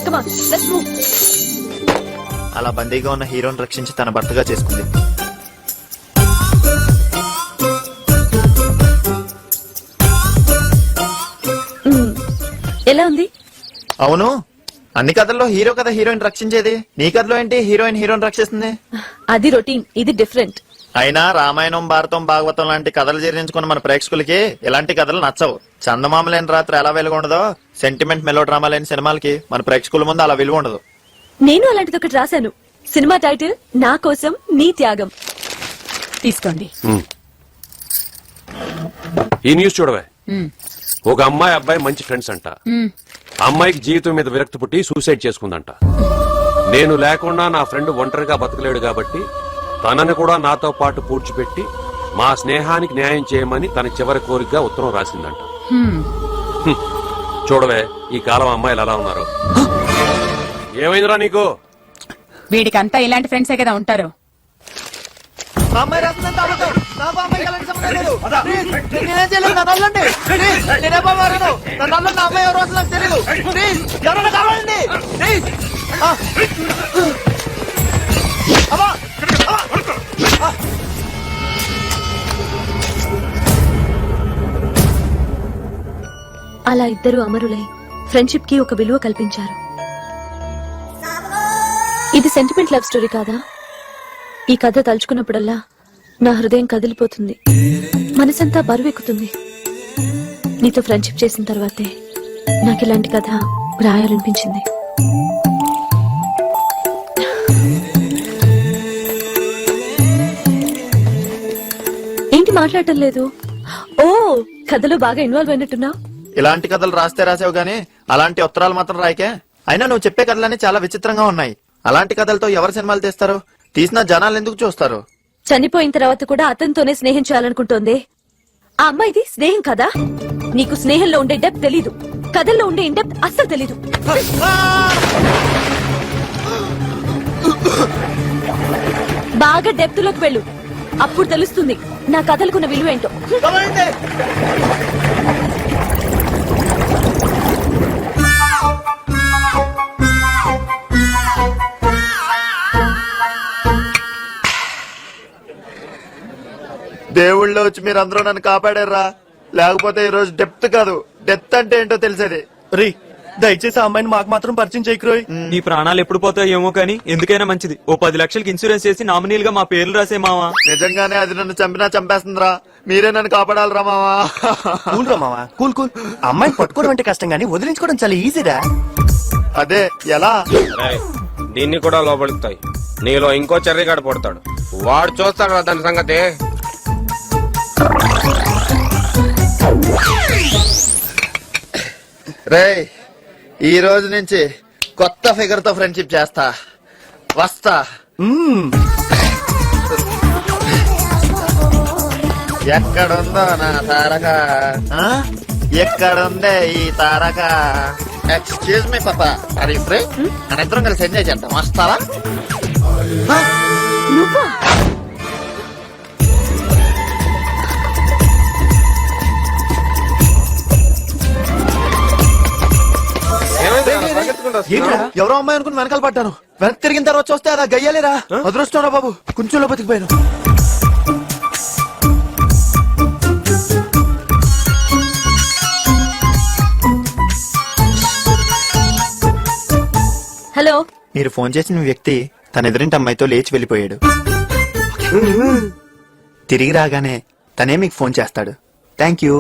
Come on, let's move. అలా బందీగా ఉన్న హీరోని రక్షించి తన భర్తగా చేసుకుంది. ఎలా ఉంది? అవును, అన్ని కథల్లో హీరో కదా హీరోయిన్ రక్షించేది. నీ కథలో ఏంటి హీరోయిన్ హీరోని రక్షిస్తుంది? అది రొటీన్, ఇది డిఫరెంట్. అయినా రామాయణం, భారతం, భాగవతం లాంటి కథలు జీర్ణించుకున్న మన ప్రేక్షకులకి ఇలాంటి కథలు నచ్చవు. చందమామ లేని రాత్రి ఎలా వెలుగు ఉండదో, సెంటిమెంట్ మెలో డ్రామా లేని సినిమాలకి మన ప్రేక్షకుల ముందు అలా విలువ ఉండదు. నేను అలాంటిది ఒకటి రాశాను. సినిమా టైటిల్ నా కోసం నీ త్యాగం. తీసుకోండి. ఈ న్యూస్ చూడవే. ఒక అమ్మాయి అబ్బాయి మంచి ఫ్రెండ్స్ అంట. అమ్మాయికి జీవితం మీద విరక్తి పుట్టి సూసైడ్ చేసుకుందంట. నేను లేకుండా నా ఫ్రెండ్ ఒంటరిగా బతకలేడు కాబట్టి తనని కూడా నాతో పాటు పూడ్చిపెట్టి మా స్నేహానికి న్యాయం చేయమని తన చివరి కోరికగా ఉత్తరం రాసిందంట. చూడవే ఈ కాలం అమ్మాయిలు ఎలా ఉన్నారు. ఏమైందిరా నీకు? వీడికంతా ఇలాంటి ఫ్రెండ్సే కదా ఉంటారు. అలా ఇద్దరు అమరులై ఫ్రెండ్షిప్ కి ఒక విలువ కల్పించారు. ఇది సెంటిమెంట్ లవ్ స్టోరీ కాదా? ఈ కథ తలుచుకున్నప్పుడల్లా నా హృదయం కదిలిపోతుంది, మనసంతా బరువెక్కుతుంది. నీతో ఫ్రెండ్షిప్ చేసిన తర్వాతే నాకు ఇలాంటి కథ రాయాలనిపించింది. ఏంటి మాట్లాడటం లేదు? ఓ, కథలో బాగా ఇన్వాల్వ్ అయినట్టున్నావు. ఇలాంటి కథలు రాస్తే రాసావు గానీ అలాంటి ఉత్తరాలు మాత్రం రాయకే. అయినా నువ్వు చెప్పే కథలన్నీ చాలా విచిత్రంగా ఉన్నాయి. అలాంటి కథలతో ఎవరు సినిమాలు తీస్తారు? తీసిన జనాలు ఎందుకు చూస్తారు? చనిపోయిన తర్వాత కూడా అతనితోనే స్నేహం చేయాలనుకుంటోంది ఆ అమ్మాయిది స్నేహం కదా. నీకు స్నేహంలో ఉండే డెప్త్ తెలీదు, కథల్లో ఉండే ఇండెప్త్ అస్సలు తెలీదు. బాగా డెప్త్ లోకి వెళ్ళు, అప్పుడు తెలుస్తుంది నా కథలకున్న విలువ ఏంటో. దేవుళ్ళో వచ్చి మీరందరూ నన్ను కాపాడారా, లేకపోతే ఈ రోజు డెప్త్ కాదు డెత్ అంటే ఏంటో తెలిసేది. రీ, దయచేసి ఆ అమ్మాయిని మాకు మాత్రం పరిచయం చేయకురోయ్. నీ ప్రాణాలు ఎప్పుడు పోతాయో ఏమో కానీ ఎందుకైనా మంచిది ఓ 10 లక్షలకి ఇన్సూరెన్స్ చేసి నామినీలుగా మా పేర్లు రాసే మావా. నిజంగానే అది నన్ను చంపినా చంపేస్తుందిరా. మీరే నన్ను కాపాడాలరా మావా. కూల్ రా మావా, కూల్ కూల్. అమ్మాయిని పట్టుకోవడం అంటే కష్టం గానీ వదిలించుకోవడం చాలా ఈజీరా. అదే ఎలా? రేయ్, దీన్ని కూడా లోపలుతాయి. నీలో ఇంకో చెర్రిగాడు పడతాడు, వాడు చూస్తాడు దాని సంగతి. రేయ్, ఈ రోజు నుంచి కొత్త ఫిగర్ తో ఫ్రెండ్షిప్ చేస్తా. వస్తా. ఎక్కడుందో నా తారక? ఎక్కడుందే ఈ తారక? ఎక్స్క్యూజ్ మీ పాప, ఆర్ యు ఫ్రీ? మన ఇద్దరం కలిసి ఎంజాయ్ చేద్దాం, వస్తావా? ఎవరో అమ్మాయి అనుకుని వెనకాల పడ్డాను. వెనక్కి తిరిగిన తర్వాత చూస్తే అలా గయ్యాలేరా. అదృష్టం బాబు, కొంచెంలో బతికిపోయాను. హలో, మీరు ఫోన్ చేసిన వ్యక్తి తన ఎదురింటి అమ్మాయితో లేచి వెళ్ళిపోయాడు. తిరిగి రాగానే తనే మీకు ఫోన్ చేస్తాడు. Thank you.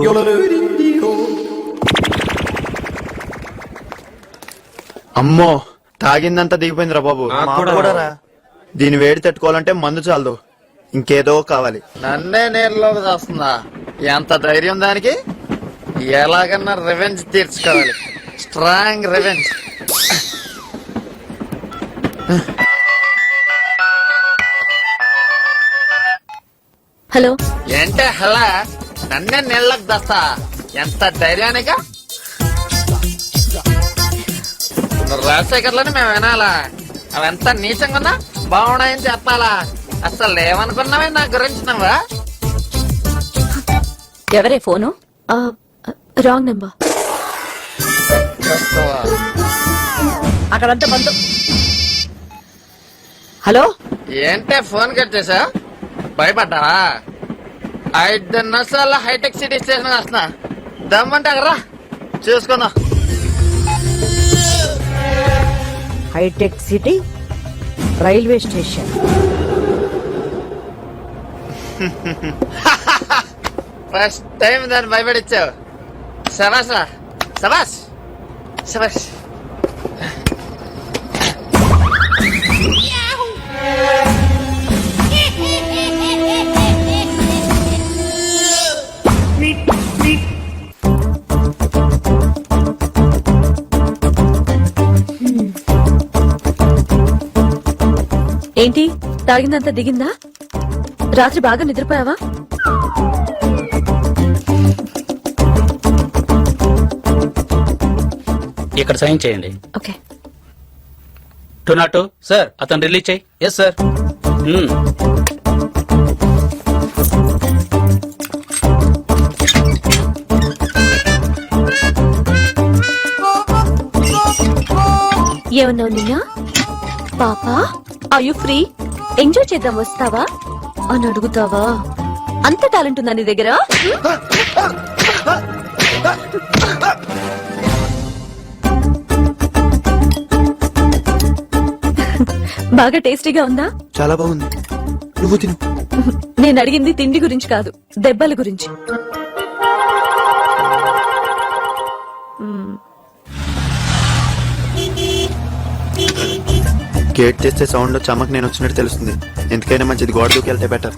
అమ్మో, తాగిందంతా దిగిపోయిందిరా బాబు. దీని వేడి తట్టుకోవాలంటే మందు చాలదు, ఇంకేదో కావాలి. నన్నే నేరులోకి చేస్తుందా? ఎంత ధైర్యం దానికి! ఎలాగన్నా రివెంజ్ తీర్చుకోవాలి. Strong revenge. హలో. ఏంటే హలా, నన్నే నీళ్ళకి దస్తా? ఎంత ధైర్యానిగా? రాజశేఖర్లని మేము వినాలా? అవంతా నీచంగా ఉన్నా బాగున్నాయని చెప్పాలా? అసలు ఏమనుకున్నావే నా గురించి నువ్వా? ఎవరే ఫోను? Wrong number. అక్కడంతా బంధు. హలో, ఏంటే ఫోన్ కట్ చేసా? భయపడ్డావా? 5 నిమిషాల్లో హైటెక్ సిటీ స్టేషన్ వస్తున్నా. దమ్మంటే అక్కరా చూసుకుందాం. హైటెక్ City railway station. First time దాన్ని భయపడిచ్చావు. శబాష్ రా, శబాష్ శబాష్. ఏంటి, తాగిందంతా దిగిందా? రాత్రి బాగా నిద్రపోయావా? ఇక్కడ సైన్ చేయండి. ఓకే. 202 సార్. అతను రిలీజ్ చేయి. Yes sir. ఏమన్నావు నిన్న? పాపా ఆర్ యు ఫ్రీ? ఎంజాయ్ చేద్దాం వస్తావా అని అడుగుతావా? అంత టాలెంట్ ఉందా నీ దగ్గర? బాగా టేస్టీగా ఉందా? చాలా బాగుంది. నువ్వు తిను. నేను అడిగింది తిండి గురించి కాదు, దెబ్బల గురించి. గేట్ చేస్తే సౌండ్ లో చమక్ నేను వచ్చినట్టు తెలుస్తుంది. ఎందుకైనా మంచిది గోడ దూకి వెళ్తే బెటర్.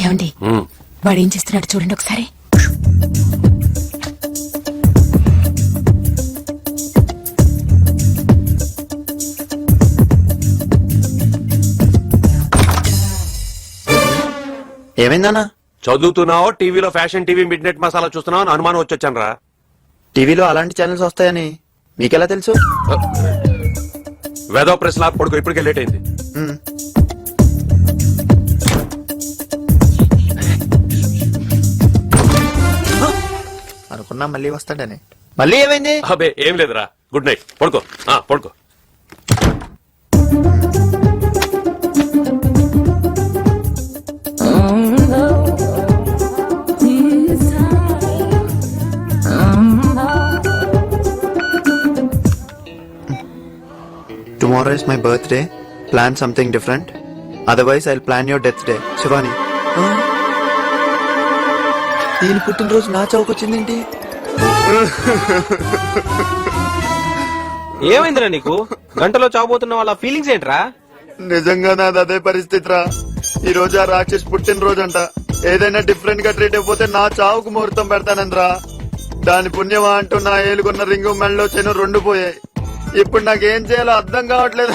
ఏమండి, వాడు ఏం చేస్తున్నాడు చూడండి ఒకసారి. ఏమైందన్నా? చదువుతున్నావో టీవీలో fashion TV mid night masala చూస్తున్నావు అని అనుమానం వచ్చాను రా. టీవీలో అలాంటి ఛానల్స్ వస్తాయని మీకెలా తెలుసు? వేదో ప్రెస్ లాక్ పడుకో, ఇప్పటికే లేట్ అయింది. అనుకున్నా మళ్ళీ వస్తాడని. మళ్ళీ ఏమైంది? అబే ఏం లేదురా, గుడ్ నైట్, పడుకో. పడుకో. Tomorrow is my birthday. Plan something different. Otherwise, I'll plan your death day. Shivani. దీని పుట్టినరోజు నా చౌకొచ్చిందేంటి? ఏమైందిరా నీకు? గంటలో చావబోతున్న వాళ్ళ ఫీలింగ్స్ ఏంట్రా? నిజంగా నాది అదే పరిస్థితి రా. ఈ రోజు ఆ రాక్షస్ పుట్టినరోజు అంట. ఏదైనా డిఫరెంట్ గా ట్రీట్ అయిపోతే నా చావుకు ముహూర్తం పెడతానంద్రా. దాని పుణ్యమా అంటూ నా ఏలుకున్న రింగు మెళ్ళలో చెను 2 పోయాయి. ఇప్పుడు నాకేం చేయాలో అర్థం కావట్లేదు.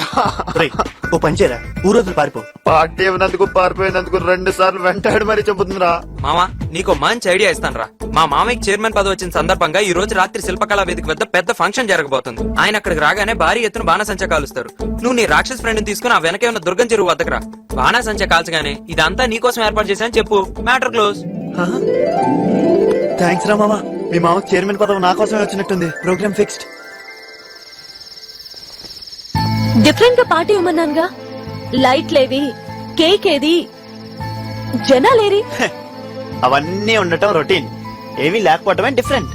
ఓ పంచేరా, ఊరోజులు పారిపో. పార్టీ ఇవ్వనందుకు పారిపోయినందుకు 2 సార్లు వెంటాడు మరి చెబుతుందిరా. మామా, నీకు మంచి ఐడియా ఇస్తాను రా. మా మామయ్యకి చైర్మన్ పదవి వచ్చిన సందర్భంగా ఈ రోజు రాత్రి శిల్పకళా వేదిక వద్ద పెద్ద ఫంక్షన్ జరగబోతుంది. ఆయన అక్కడికి రాగానే భారీ ఎత్తున బాణసంచ కాలుస్తారు. నువ్వు నీ రాక్షస్ ఫ్రెండ్ తీసుకుని ఆ వెనకే ఉన్న దుర్గం చెరువు వద్దకు రా. బాణసంచ కాల్చగానే ఇదంతా నీకోసం ఏర్పాటు చేశాను చెప్పు. Matter close. థ్యాంక్స్ రా మామ. మీ మామకి చైర్మన్ పదవి నా కోసమే వచ్చినట్టుంది. Programme fixed. డిఫరెంట్ గా పార్టీ ఇవ్వమన్నానుగా. లైట్లేవి, కేక్ ఏది, జనాలేరి? అవన్నీ ఉండటం రొటీన్, ఏమీ లేకపోవటమే డిఫరెంట్.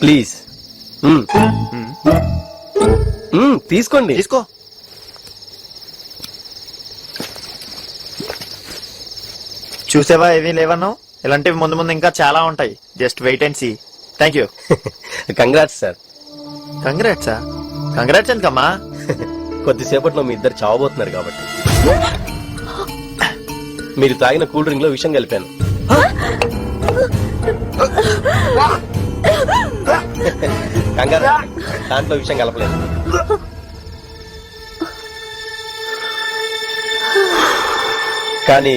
ప్లీజ్ తీసుకోండి. తీసుకో. చూసావా, ఏమీ లేవన్నావు. ఇలాంటివి ముందు ముందు ఇంకా చాలా ఉంటాయి. Just wait and see. Thank you. Congrats sir. కంగ్రాట్సా? కంగ్రాట్స్ ఎందుకమ్మా? కొద్దిసేపట్లో మీ ఇద్దరు చావబోతున్నారు కాబట్టి. మీరు తాగిన కూల్ డ్రింక్ లో విషం కలిపాను. కంగారు, దాంట్లో విషయం కలపలేదు. కానీ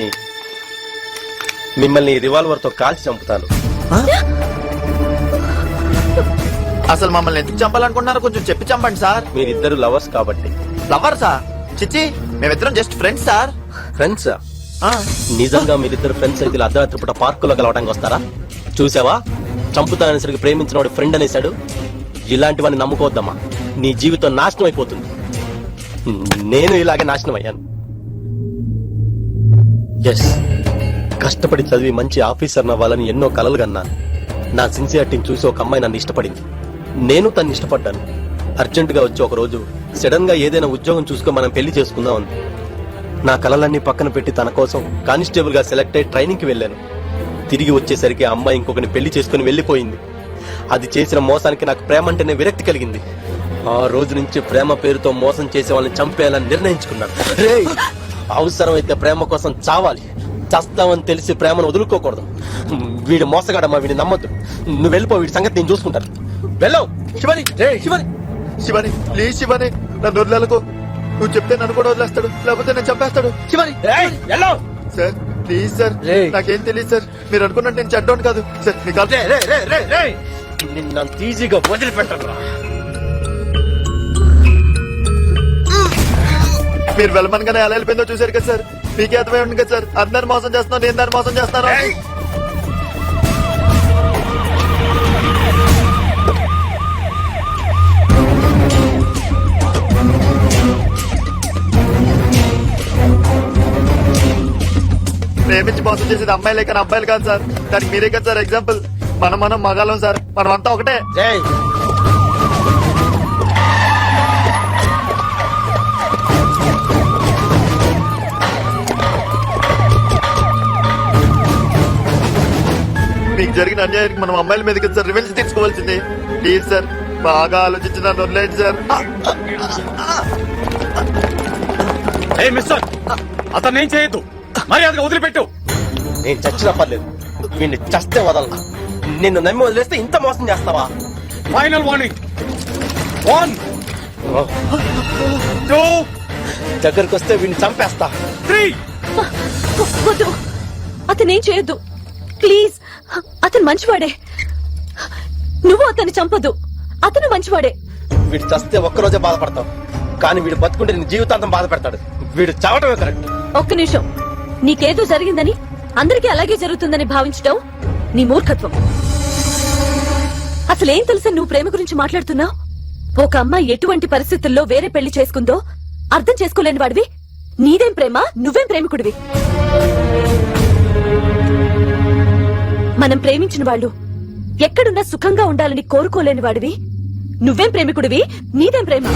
మిమ్మల్ని రివాల్వర్ తో కాల్చి చంపుతాను. అసలు మమ్మల్ని ఎందుకు చంపాలనుకుంటున్నారో కొంచెం చెప్పి చంపండి సార్. మీరిద్దరు లవర్స్ కాబట్టి. లవర్సా? చిచ్చి, మేమిద్దరం జస్ట్ ఫ్రెండ్స్ సార్. ఫ్రెండ్స్? నిజంగా మీరిద్దరు ఫ్రెండ్స్ అయితే అర్ధరాత్రి పూట పార్కులో కలవడానికి వస్తారా? చూసావా, చంపుతానసరికి ప్రేమించిన వాడు ఫ్రెండ్ అనేసాడు. ఇలాంటివన్నీ నమ్ముకోవద్దమ్మా, నీ జీవితం నాశనం అయిపోతుంది. నేను ఇలాగే నాశనం అయ్యాను. ఎస్, కష్టపడి చదివి మంచి ఆఫీసర్ అవ్వాలని ఎన్నో కలలు కన్నాను. నా సిన్సియారిటీని చూసి ఒక అమ్మాయి నన్ను ఇష్టపడింది. నేను తన్ని ఇష్టపడ్డాను. అర్జెంట్ గా వచ్చి ఒక రోజు సడన్ గా ఏదైనా ఉద్యోగం చూసుకో మనం పెళ్లి చేసుకుందాం అంది. నా కలలన్నీ పక్కన పెట్టి తన కోసం కానిస్టేబుల్ గా సెలెక్ట్ అయి ట్రైనింగ్ కి వెళ్ళాను. తిరిగి వచ్చేసరికి ఆ అమ్మాయి ఇంకొకరిని పెళ్లి చేసుకుని వెళ్లిపోయింది. అది చేసిన మోసానికి నాకు ప్రేమ అంటేనే విరక్తి కలిగింది. ఆ రోజు నుంచి ప్రేమ పేరుతో మోసం చేసే వాళ్ళని చంపేయాలని నిర్ణయించుకున్నాను. రేయ్, అవసరమైతే ప్రేమ కోసం చావాలి, చస్తావని తెలిసి ప్రేమను వదులుకోకూడదు. వీడు మోసగాడమ్మా, వీడిని నమ్మొద్దు. నువ్వు వెళ్ళిపో, వీడి సంగతి నేను చూసుకుంటాను. వెళ్ళవు శివని, శివని. శివాని ప్లీజ్ శివాని, నన్ను వదిలేలకు. నువ్వు చెప్తే నన్ను కూడా వదిలేస్తాడు, లేకపోతే నేను చంపేస్తాడు. శివని వెళ్ళవు సార్ ప్లీజ్ సార్, రేయ్. నాకేం తెలియదు సార్. మీరు అనుకున్నట్టు నేను చెడ్డోను కాదు సార్. మీకు నిన్నంత ఈజీగా వదిలిపెట్టరా. మీరు వెళ్ళమనగానే ఎలా వెళ్ళిపోయిందో చూసారు కదా సార్. మీకే అర్థమై ఉంది కదా సార్. అందరు మోసం చేస్తున్నాను, నేను దాన్ని మోసం చేస్తాను. ప్రేమించి మోసం చేసేది అమ్మాయిలే కానీ అబ్బాయిలు కాదు సార్. దానికి మీరే కదా సార్ ఎగ్జాంపుల్. మనం మగాళ్ళం సార్, మనం అంతా ఒకటే. మీకు జరిగిన అన్యాయానికి మనం అమ్మాయిల మీద కదా సార్ రివెంజ్ తీసుకోవాల్సింది. ప్లీజ్ సార్, బాగా ఆలోచించి నన్ను వదిలేండి సార్. అతను ఏం చేయొద్దు, మర్యాదగా వదిలిపెట్టు. నేను చచ్చినా పర్లేదు, వీడిని చస్తే వదలను. నిన్ను నమ్మి వదిలేస్తే ఇంత మోసం చేస్తావా? Final warning. 1 2 దగ్గరకు వస్తే వీడిని చంపేస్తా. 3. వద్దు, అతనేం చేయొద్దు ప్లీజ్. అతను మంచివాడే, నువ్వు అతన్ని చంపొద్దు. అతను మంచివాడే. వీడు చస్తే ఒక్కరోజే బాధపడతావు, కానీ వీడు బతుకుంటే నీ జీవితాంతం బాధ పెడతాడు. వీడు చావటమే కరెక్ట్. ఒక్క నిమిషం, నీకేదో జరిగిందని అందరికీ అలాగే జరుగుతుందని భావించడం నీ మూర్ఖత్వం. అసలేం తెలుసా నువ్వు ప్రేమ గురించి మాట్లాడుతున్నావు? ఒక అమ్మాయి ఎటువంటి పరిస్థితుల్లో వేరే పెళ్లి చేసుకుందో అర్థం చేసుకోలేని వాడివి. నీదేం ప్రేమ, నువ్వేం ప్రేమికుడివి. మనం ప్రేమించిన వాళ్ళు ఎక్కడున్నా సుఖంగా ఉండాలని కోరుకోలేని వాడివి. నువ్వేం ప్రేమికుడివి, నీదేం ప్రేమ.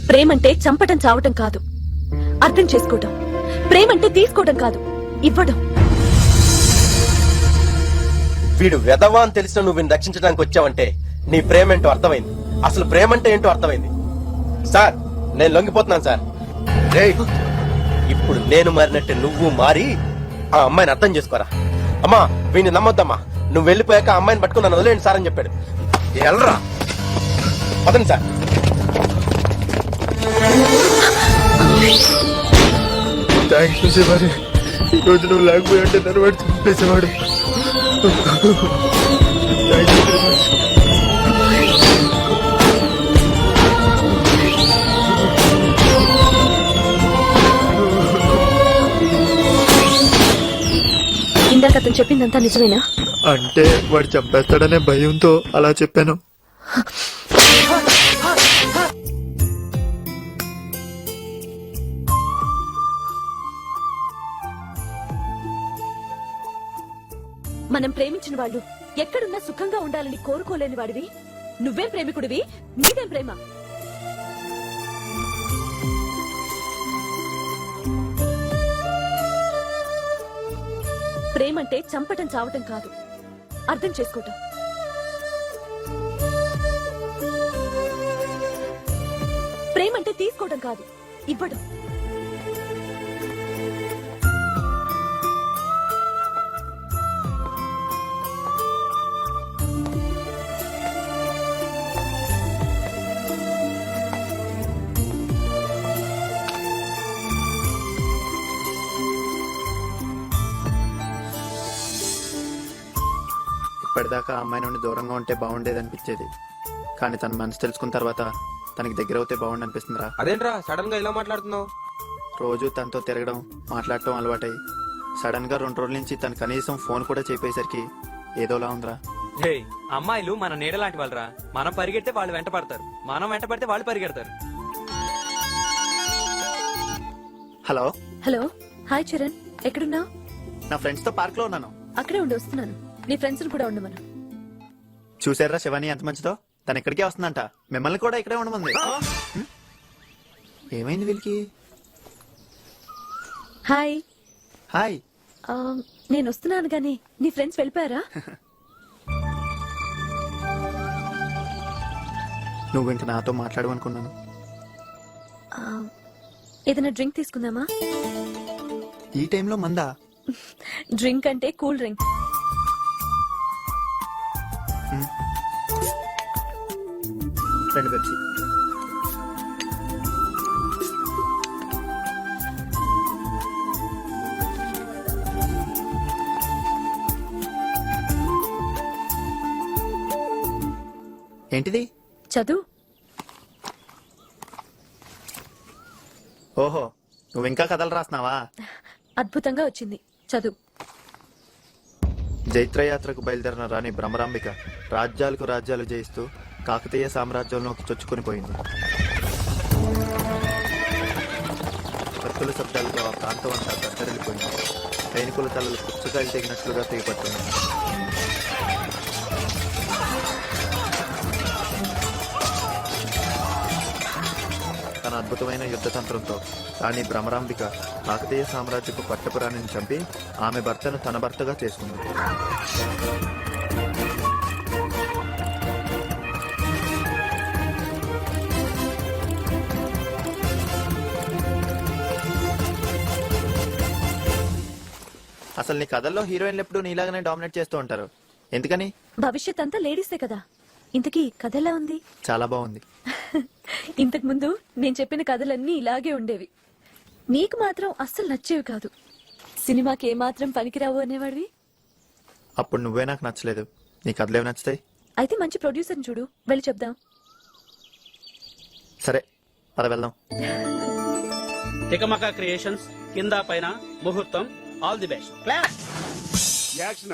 ప్రేమంటే చంపటం చావటం కాదు, అర్థం చేసుకోవటం. ప్రేమంటే తీసుకోవడం కాదు, ఇవ్వడం. వీడు వెధవా అని తెలిసిన నువ్వు వీడిని రక్షించడానికి వచ్చావంటే నీ ప్రేమ ఏంటో అర్థమైంది. అసలు ప్రేమ అంటే ఏంటో అర్థమైంది. సార్, నేను లొంగిపోతున్నాను సార్. రేయ్, ఇప్పుడు నేను మారినట్టే నువ్వు మారి ఆ అమ్మాయిని అర్థం చేసుకోరా. అమ్మా, వీడిని నమ్మొద్దమ్మా. నువ్వు వెళ్ళిపోయాక ఆ అమ్మాయిని పట్టుకుని నన్ను వదిలేండి సార్ అని చెప్పాడు. వెళ్ళరా, పదండి సార్. థ్యాంక్స్ శివాని. ఈ రోజు నువ్వు లేకపోయి అంటే నన్ను వాడు చంపేసేవాడు. Thank you very much. ఇందాక అతను చెప్పిందంతా నిజమేనా? అంటే వాడు చంపేస్తాడనే భయంతో అలా చెప్పాను. మనం ప్రేమించిన వాళ్ళు ఎక్కడున్నా సుఖంగా ఉండాలని కోరుకోలేని వాడివి. నువ్వేం ప్రేమికుడివి, నీదేం ప్రేమ. ప్రేమంటే చంపటం చావటం కాదు, అర్థం చేసుకోవటం. ప్రేమంటే తీసుకోవడం కాదు, ఇవ్వడం. ఇప్పటిదాకా ఆ అమ్మాయి నుండి దూరంగా ఉంటే బాగుండేది అనిపించేది, కానీ తన మనసు తెలుసుకున్న తర్వాత తనకి దగ్గర అవుతే బాగుండి అనిపిస్తుందిరా. అదేంట్రా సడన్ గా ఇలా మాట్లాడుతున్నావు? రోజు తనతో తిరగడం, మాట్లాడటం అలవాటై సడన్ గా 2 రోజుల నుంచి తను కనీసం ఫోన్ కూడా చెప్పేసరికి ఏదోలా ఉందిరా. అమ్మాయిలు మన నీడ లాంటి వాళ్ళరా. మనం పరిగెడితే వాళ్ళు వెంట పడతారు, మనం వెంట పడితే వాళ్ళు పరిగెడతారు. హలో హలో, హాయ్ చరణ్, ఎక్కడున్నావు? నా ఫ్రెండ్స్ తో పార్క్ లో ఉన్నాను. అక్కడే ఉండి వస్తున్నాను. నీ ఫ్రెండ్స్ కూడా ఉండమను. చూసారా శివాని ఎంత మంచిదో? తను ఇక్కడికే వస్తుందంట, మిమ్మల్ని కూడా ఇక్కడే ఉండమంది. ఏమైంది వీళ్ళకి? హాయ్. హాయ్. నేను వస్తున్నాను గాని నీ ఫ్రెండ్స్ వెళ్ళిపోయారా? నువ్వు ఇంక నాతో మాట్లాడమనుకున్నాను. ఏదైనా డ్రింక్ తీసుకుందామా? ఈ టైంలో మందా? డ్రింక్ అంటే కూల్ డ్రింక్. రెండు పెప్సీ. ఏంటిది? చదువు. ఓహో, నువ్వు ఇంకా కథలు రాస్తున్నావా? అద్భుతంగా వచ్చింది, చదువు. జైత్రయాత్రకు బయలుదేరిన రాణి భ్రమరాంబిక రాజ్యాలకు రాజ్యాలు జయిస్తూ కాకతీయ సామ్రాజ్యంలోకి చొచ్చుకుని పోయింది. కత్తుల శబ్దాలతో ఆ ప్రాంతం అంతా దద్దరిల్లిపోయింది. సైనికుల తలలు పుచ్చకాయలు తెగినట్లుగా తెగిపడుతున్నాయి. తన అద్భుతమైన యుద్ధ తంత్రంతో రాణి భ్రమరాంబిక కాకతీయ సామ్రాజ్యపు పట్టపురాణిని చంపి ఆమె భర్తను తన భర్తగా చేసుకుంది. అసలు నీ కథల్లో హీరోయిన్లు ఎప్పుడు నీలాగానే డామినేట్ చేస్తూ ఉంటారు, ఎందుకని? భవిష్యత్ అంతా లేడీసే కదా. ఇంతకీ కథ ఎలా ఉంది? చాలా బాగుంది. ఇంతకు ముందు నేను చెప్పిన కథలన్నీ ఇలాగే ఉండేవి. నీకు మాత్రం అస్సలు నచ్చేవి కాదు. సినిమాకి ఏమాత్రం పనికిరావు అనేవాడివి. అప్పుడు నువ్వే నాకు నచ్చలేదు, నీ కథలేవి నచ్చుతాయి? అయితే మంచి ప్రొడ్యూసర్ చూడు, వెళ్ళి చెప్దాం. సరే పద వెళ్దాం. తికమక క్రియేషన్స్, కింద పైన ముహూర్తం, ఆల్ ది బెస్ట్. యాక్షన్.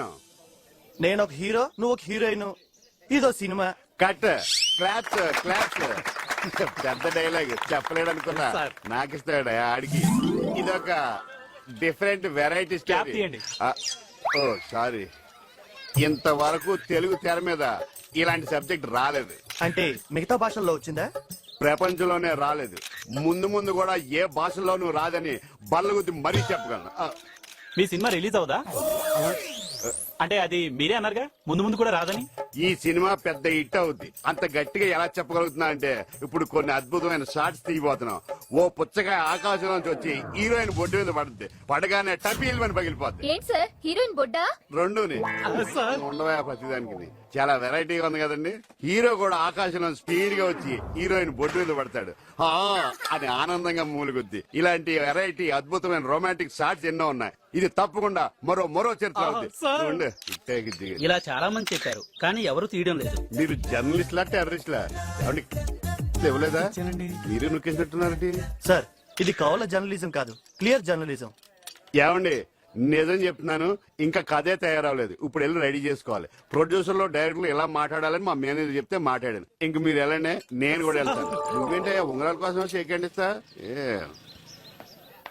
నేను ఒక హీరో, నువ్వు ఒక హీరోయిన్. ఇదో సినిమా. కట్. Claps claps. పెద్ద డైలాగ్ చెప్పలేడు అనుకున్నా, నాకు ఇస్తాడు ఆడికి. ఇదొక డిఫరెంట్ వెరైటీ స్టోరీ. ఓ సారీ, ఇంతవరకు తెలుగు తెర మీద ఇలాంటి సబ్జెక్ట్ రాలేదు. అంటే మిగతా భాషల్లో వచ్చిందా? ప్రపంచంలోనే రాలేదు. ముందు ముందు కూడా ఏ భాషలోనూ రాదని బల్లగుద్ది మరీ చెప్పగలను. మీ సినిమా రిలీజ్ అవుదా? అంటే అది మీరే అన్నారుగా ముందు ముందు కూడా రాదని. ఈ సినిమా పెద్ద హిట్ అవుద్ది. అంత గట్టిగా ఎలా చెప్పగలుగుతున్నా అంటే ఇప్పుడు కొన్ని అద్భుతమైన షార్ట్స్ తీయబోతున్నాం. ఓ పుచ్చకాయ ఆకాశం నుంచి వచ్చి హీరోయిన్ బొడ్డు మీద పడుద్ది. పడగానే టపీల్ అని పగిలిపోద్ది. ఏంటి సార్, హీరోయిన్ బొడ్డా? రెండుని ఉండవా ప్రతిదానికి. చాలా వెరైటీగా ఉంది కదండి. హీరో కూడా ఆకాశంలో స్పీడ్ గా వచ్చి హీరోయిన్ బొడ్డు మీద పడతాడు అని ఆనందంగా మూలుగుద్ది. ఇలాంటి వెరైటీ అద్భుతమైన రొమాంటిక్ షార్ట్స్ ఎన్నో ఉన్నాయి. ఇది తప్పకుండా మరో చరిత్ర అవుతుంది. ఇలా చాలా మంది చెప్పారు కానీ ఎవరు తీయడం లేదు. మీరు జర్నలిస్ట్లా టెర్రరిస్ట్లా? ఇవ్వలేదా? మీరు నొక్కేసినట్టున్నారండి. సార్, ఇది కౌల జర్నలిజం కాదు, క్లియర్ జర్నలిజం. ఏమండి, నిజం చెప్తున్నాను, ఇంకా కథే తయారవలేదు. ఇప్పుడు వెళ్ళి రెడీ చేసుకోవాలి. ప్రొడ్యూసర్ లో డైరెక్టర్ ఇలా మాట్లాడాలని మా మేనేజర్ చెప్తే మాట్లాడాను. ఇంక మీరు వెళ్ళండి, నేను కూడా వెళ్తాను. నువ్వేంటే ఉంగరాల కోసం షేకండి సార్.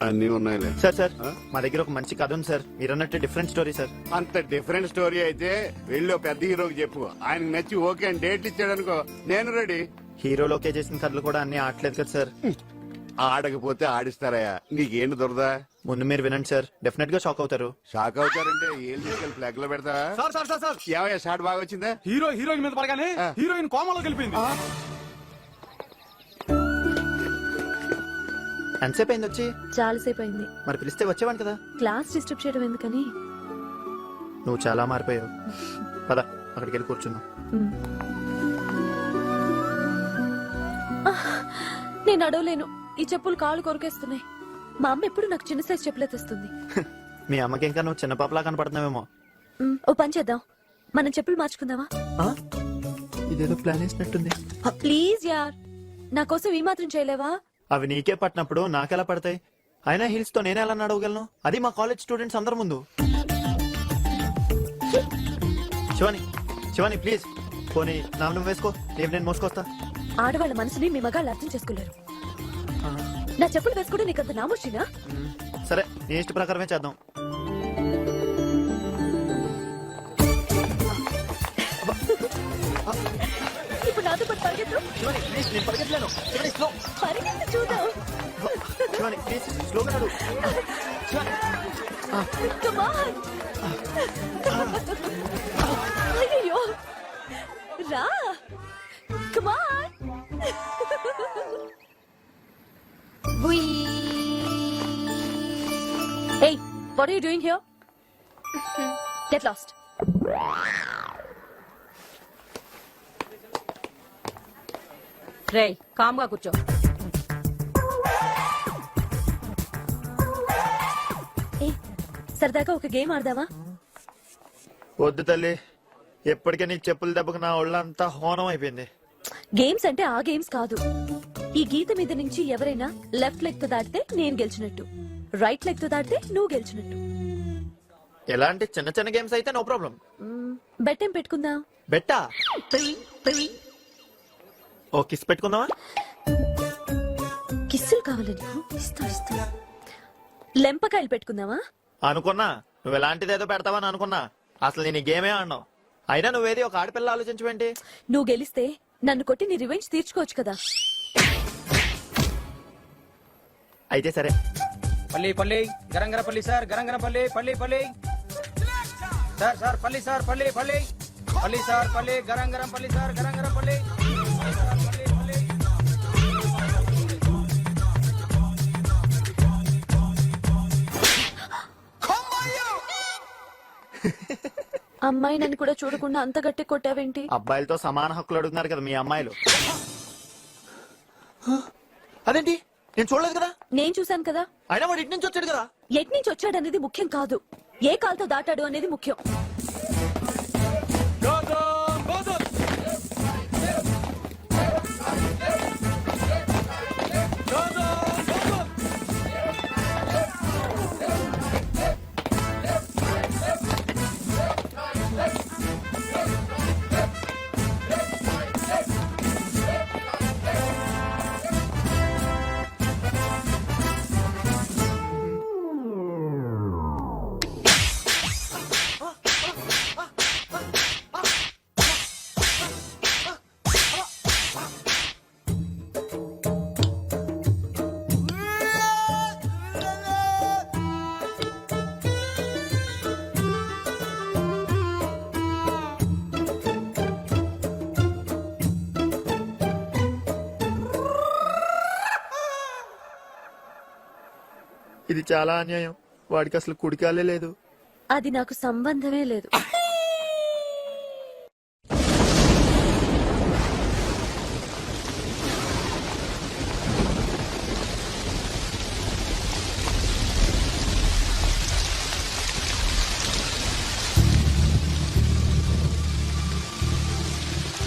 అన్ని ఉన్నాయిలే. సార్ మా దగ్గర ఒక మంచి కథ ఉంది సార్, మీరు అన్నట్టు డిఫరెంట్ స్టోరీ సార్. అంత డిఫరెంట్ స్టోరీ అయితే వెళ్ళి పెద్ద హీరోకి చెప్పు. ఆయన నచ్చి ఓకే అని డేట్లు ఇచ్చాడు అనుకో, నేను రెడీ. హీరోలోకే చేసిన కథలు కూడా అన్ని ఆడలేదు కదా సార్. ఆడకపోతే ఆడిస్తారయ్యా, నీకేంటి దొరదా? ముందు మీరు వినండి సార్, డెఫినెట్ గా షాక్ అవుతారు. షాక్ అవుతారంటే ఏం తీసుకెళ్ళి ఫ్లాగ్ లో పెడతావా? ఏమయ్యా షాట్ బాగా వచ్చిందా? హీరోయిన్ మీద పడగానే హీరోయిన్ కోమలోకి వెళ్ళిపోయింది. ఎంతసేపు అయింది వచ్చి? చాలాసేపు అయింది. మరి పిలిస్తే వచ్చేవాడు కదా. క్లాస్ డిస్టర్బ్ చేయడం ఎందుకని. నువ్వు చాలా మారిపోయావు. పద అక్కడికి వెళ్ళి కూర్చున్నావు. నేను అడవలేను, ఈ చెప్పులు కాళ్ళు కొరికేస్తున్నాయి. మా అమ్మ ఎప్పుడు నాకు చిన్న సైజ్ చెప్పులే తెస్తుంది. మీ అమ్మకి ఇంకా నువ్వు చిన్న పాపలా కనపడుతున్నావేమో. ఓ పని చేద్దాం, మనం చెప్పులు మార్చుకుందామా? ఇదేదో ప్లాన్ వేసినట్టుంది. ప్లీజ్ యార్, నా కోసం ఈ మాత్రం చేయలేవా? అవి నీకే పట్టినప్పుడు నాకెలా పడతాయి? అయినా హీల్స్ తో నేనే ఎలా నడవగలను, అది మా కాలేజ్ స్టూడెంట్స్ అందరి ముందు. శివాని ప్లీజ్, పోనీ నా నువ్వు వేసుకో, రేపు నేను మోసుకొస్తా. ఆడవాళ్ళ మనసుని మీ మగాళ్ళు అర్థం చేసుకోలేరు. నా చెప్పులు వేసుకోవడం నీకు అంత నామోషినా? సరే, నీ ఇష్ట ప్రకారమే చేద్దాం. పరిగెత్తు నేను పరిగెత్తలేను శివాని, స్లో. పరిగెత్తు చూద్దాం. శివాని, ప్లీజ్ స్లోగా నడు. Come on. అయ్యో రా. Come on. Hey, what are you doing here? Get lost. రేయ్ కామ్గా కూర్చో. ఏ సరదాగా ఒక గేమ్ ఆడదావా? వద్దు తల్లి, ఎప్పటికే నీ చెప్పుల దెబ్బకు నా ఒళ్ళంతా హోనం అయిపోయింది. గేమ్స్ అంటే ఆ గేమ్స్ కాదు. ఈ గీత మీద నుంచి ఎవరైనా లెఫ్ట్ లెగ్ తో దాటితే నేను గెలిచినట్టు, రైట్ లెగ్ తో దాటితే నువ్వు గెలిచినట్టు. ఎలాంటి చిన్న చిన్న గేమ్స్ అయితే నో ప్రాబ్లం. బెట్ ఏం పెట్టుకుందాం? బెట్టా? ఓ కిస్ పెట్టుకుందామా? కిస్సులు కావాలి నీకు? ఇస్తా ఇస్తా. లెంపకాయలు పెట్టుకుందామా? అనుకున్నా నువ్వు ఎలాంటిదేదో పెడతావని అనుకున్నా. అసలు నేను ఈ గేమే ఆడినావు. అయినా నువ్వేది ఒక ఆడపిల్ల ఆలోచించవేంటి? నువ్వు గెలిస్తే నన్ను కొట్టి నీ రివెంజ్ తీర్చుకోవచ్చు కదా. అయితే సరే. పల్లి పల్లి గరంగర పల్లి సార్, గరంగర పల్లి పల్లి పల్లి సార్, సార్ పల్లి సార్, పల్లి పల్లి పల్లి సార్, పల్లి గరంగరం పల్లి సార్, గరంగరం పల్లి. అమ్మాయి నన్ను కూడా చూడకుండా అంత గట్టి కొట్టావేంటి? అబ్బాయిలతో సమాన హక్కులు అడుగుతున్నారు కదా మీ అమ్మాయిలు. అదేంటి, నేను చూడలేదు కదా. నేను చూశాను కదా. అయినా వాడు ఇటు నుంచి వచ్చాడు కదా. ఎట్ నుంచి వచ్చాడనేది ముఖ్యం కాదు, ఏ కాల్తో దాటాడు అనేది ముఖ్యం. ఇది చాలా అన్యాయం. వాడికి అసలు కుడికాలే లేదు. అది నాకు సంబంధమే లేదు.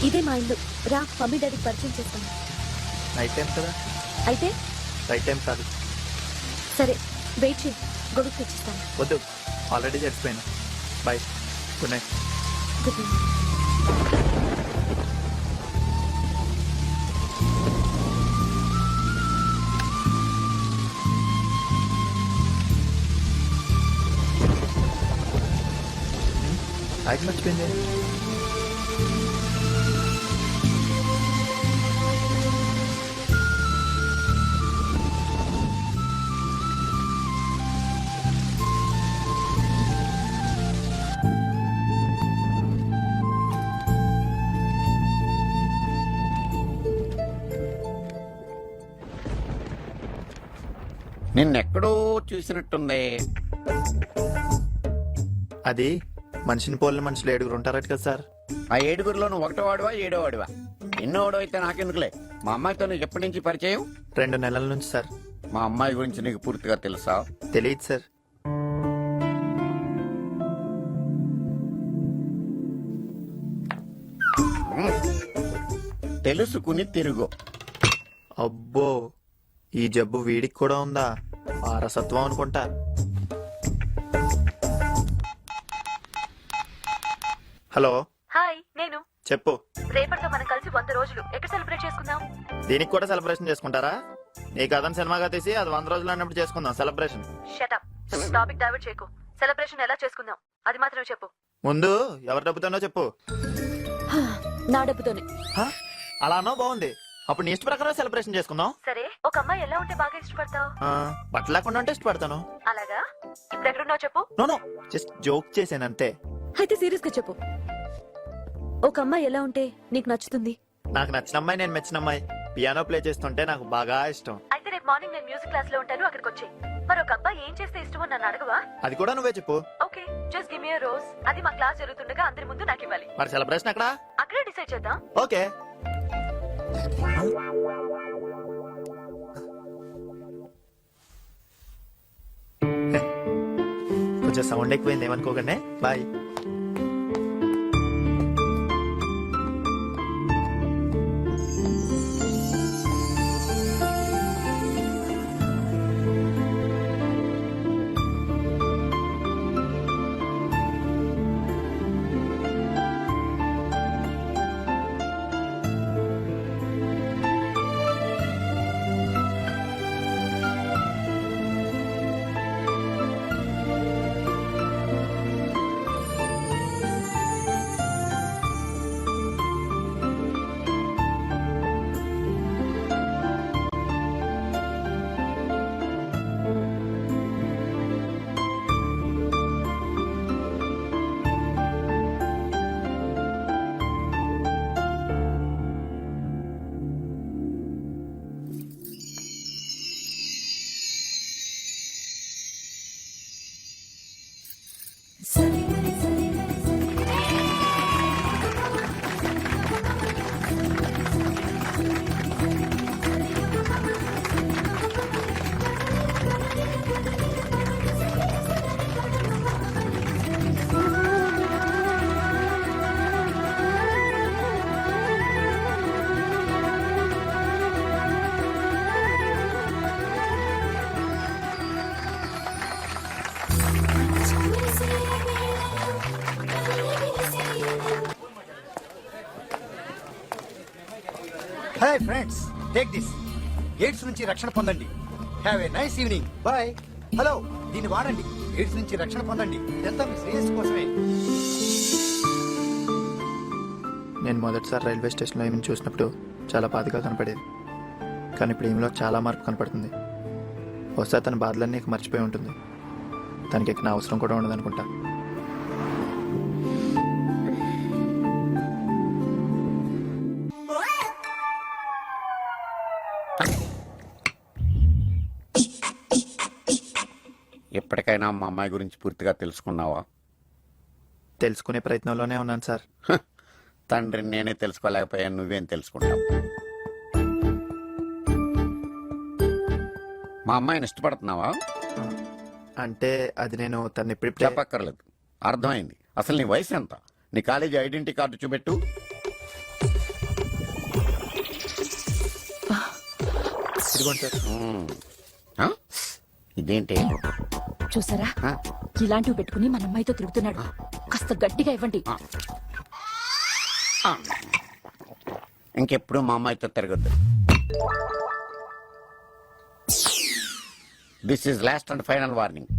ఇదే మా ఇల్లు. రా, మమ్మీ డాడీకి పరిచయం చేస్తాను. నైట్ టైం కదా. అయితే రైట్ టైం కాదు. సరే, వెయిట్ చేయి, గొడుగు తెచ్చిస్తాను. వద్దు, ఆల్రెడీ చచ్చిపోయాను. Bye, good night. Good night. ఆగి మర్చిపోయింది. నిన్నెక్కడో చూసినట్టుంది. అది మనిషిని పోలిన మనుషులు 7 ఉంటారట కదా సార్. ఆ 7 నువ్వు 1వ వాడివా 7వ వాడివా? 8వ వాడు అయితే నాకెందుకులే. మా అమ్మాయితో నీకు ఎప్పటి నుంచి పరిచయం? 2 నెలల నుంచి సార్. మా అమ్మాయి గురించి నీకు పూర్తిగా తెలుసా? తెలియదు సార్. తెలుసుకుని తిరుగు. అబ్బో, ఈ జబ్బు వీడికి కూడా ఉందా? వారసత్వం అనుకుంటా. హలో. హాయ్, నేను. చెప్పు. రేపటితో మనం కలిసి 100 రోజులు. ఎక్కడ సెలబ్రేట్ చేసుకుందాం? దీనికి కూడా సెలబ్రేషన్ చేసుకుంటారా? నీ కథను సినిమాగా తీసి అది 100 రోజులు అన్నప్పుడు చేసుకుందాం celebration. Shut up. Topic divert చేయకు. సెలబ్రేషన్ ఎలా చేసుకుందాం అది మాత్రమే చెప్పు. ముందు ఎవరి డబ్బుతోనో చెప్పు. నా డబ్బుతోనే. హ? అలా అన్నా బాగుంది. అప్పుడు నీ ఇష్ట ప్రకారం సెలబ్రేషన్ చేసుకుందాం. సరే, ఒక అమ్మాయి ఎలా ఉంటే బాగా ఇష్టపడతావు? బట్టలు లేకుండా అంటే ఇష్టపడతాను. అలాగా? ఇప్పుడు ఎక్కడున్నావు చెప్పు. నో జస్ట్ జోక్ చేశాను అంతే. అయితే సీరియస్ గా చెప్పు, ఒక అమ్మాయి ఎలా ఉంటే నీకు నచ్చుతుంది? నాకు నచ్చిన అమ్మాయి, నేను మెచ్చిన అమ్మాయి పియానో ప్లే చేస్తుంటే నాకు బాగా ఇష్టం. అయితే రేపు మార్నింగ్ నేను మ్యూజిక్ క్లాస్ లో ఉంటాను, అక్కడికి వచ్చి. మరి ఒక అబ్బాయి ఏం చేస్తే ఇష్టమో నన్ను అడగవా? అది కూడా నువ్వే చెప్పు. ఓకే, జస్ట్ గివ్ మీ ఎ రోజ్. అది మా క్లాస్ జరుగుతుండగా అందరి ముందు నాకు ఇవ్వాలి. మరి సెలబ్రేషన్ అక్కడ అక్కడే డిసైడ్ చేద్దాం. ఓకే. కొంచెం సౌండ్ ఎక్కువైంది ఏమనుకోకండి. Bye. Hi friends, take this. AIDS నుంచి రక్షణ పొందండి. Have a nice evening. Bye. Hello, దీన్ని వాడండి. ఎయిడ్స్ నుంచి రక్షణ పొందండి. ఇదంతా మీ శ్రేయస్సు కోసమే. నేను మొదటిసారి రైల్వే స్టేషన్లో ఈమెను చూసినప్పుడు చాలా బాధగా కనపడేది. కానీ ఇప్పుడు ఈమెలో చాలా మార్పు కనపడుతుంది. బహుశా తన బాధలన్నీ నీకు మర్చిపోయి ఉంటుంది. తనకి ఎక్కిన అవసరం కూడా ఉండదనుకుంటా. ఎప్పటికైనా మా అమ్మాయి గురించి పూర్తిగా తెలుసుకున్నావా? తెలుసుకునే ప్రయత్నంలోనే ఉన్నాను సార్. తండ్రిని నేనే తెలుసుకోలేకపోయాను, నువ్వేం తెలుసుకుంటావు? మా అమ్మాయిని ఇష్టపడుతున్నావా? అంటే అది నేను తను ఇప్పుడు చెప్పక్కర్లేదు, అర్థమైంది. అసలు నీ వయసు ఎంత? నీ కాలేజీ ఐడెంటిటీ కార్డు చూపెట్టు. ఇదేంటి చూసారా, ఇలాంటివి పెట్టుకుని మన అమ్మాయితో తిరుగుతున్నాడు. కాస్త గట్టిగా ఇవ్వండి. ఇంకెప్పుడు మా అమ్మాయితో తిరగద్దు. This is last and final warning.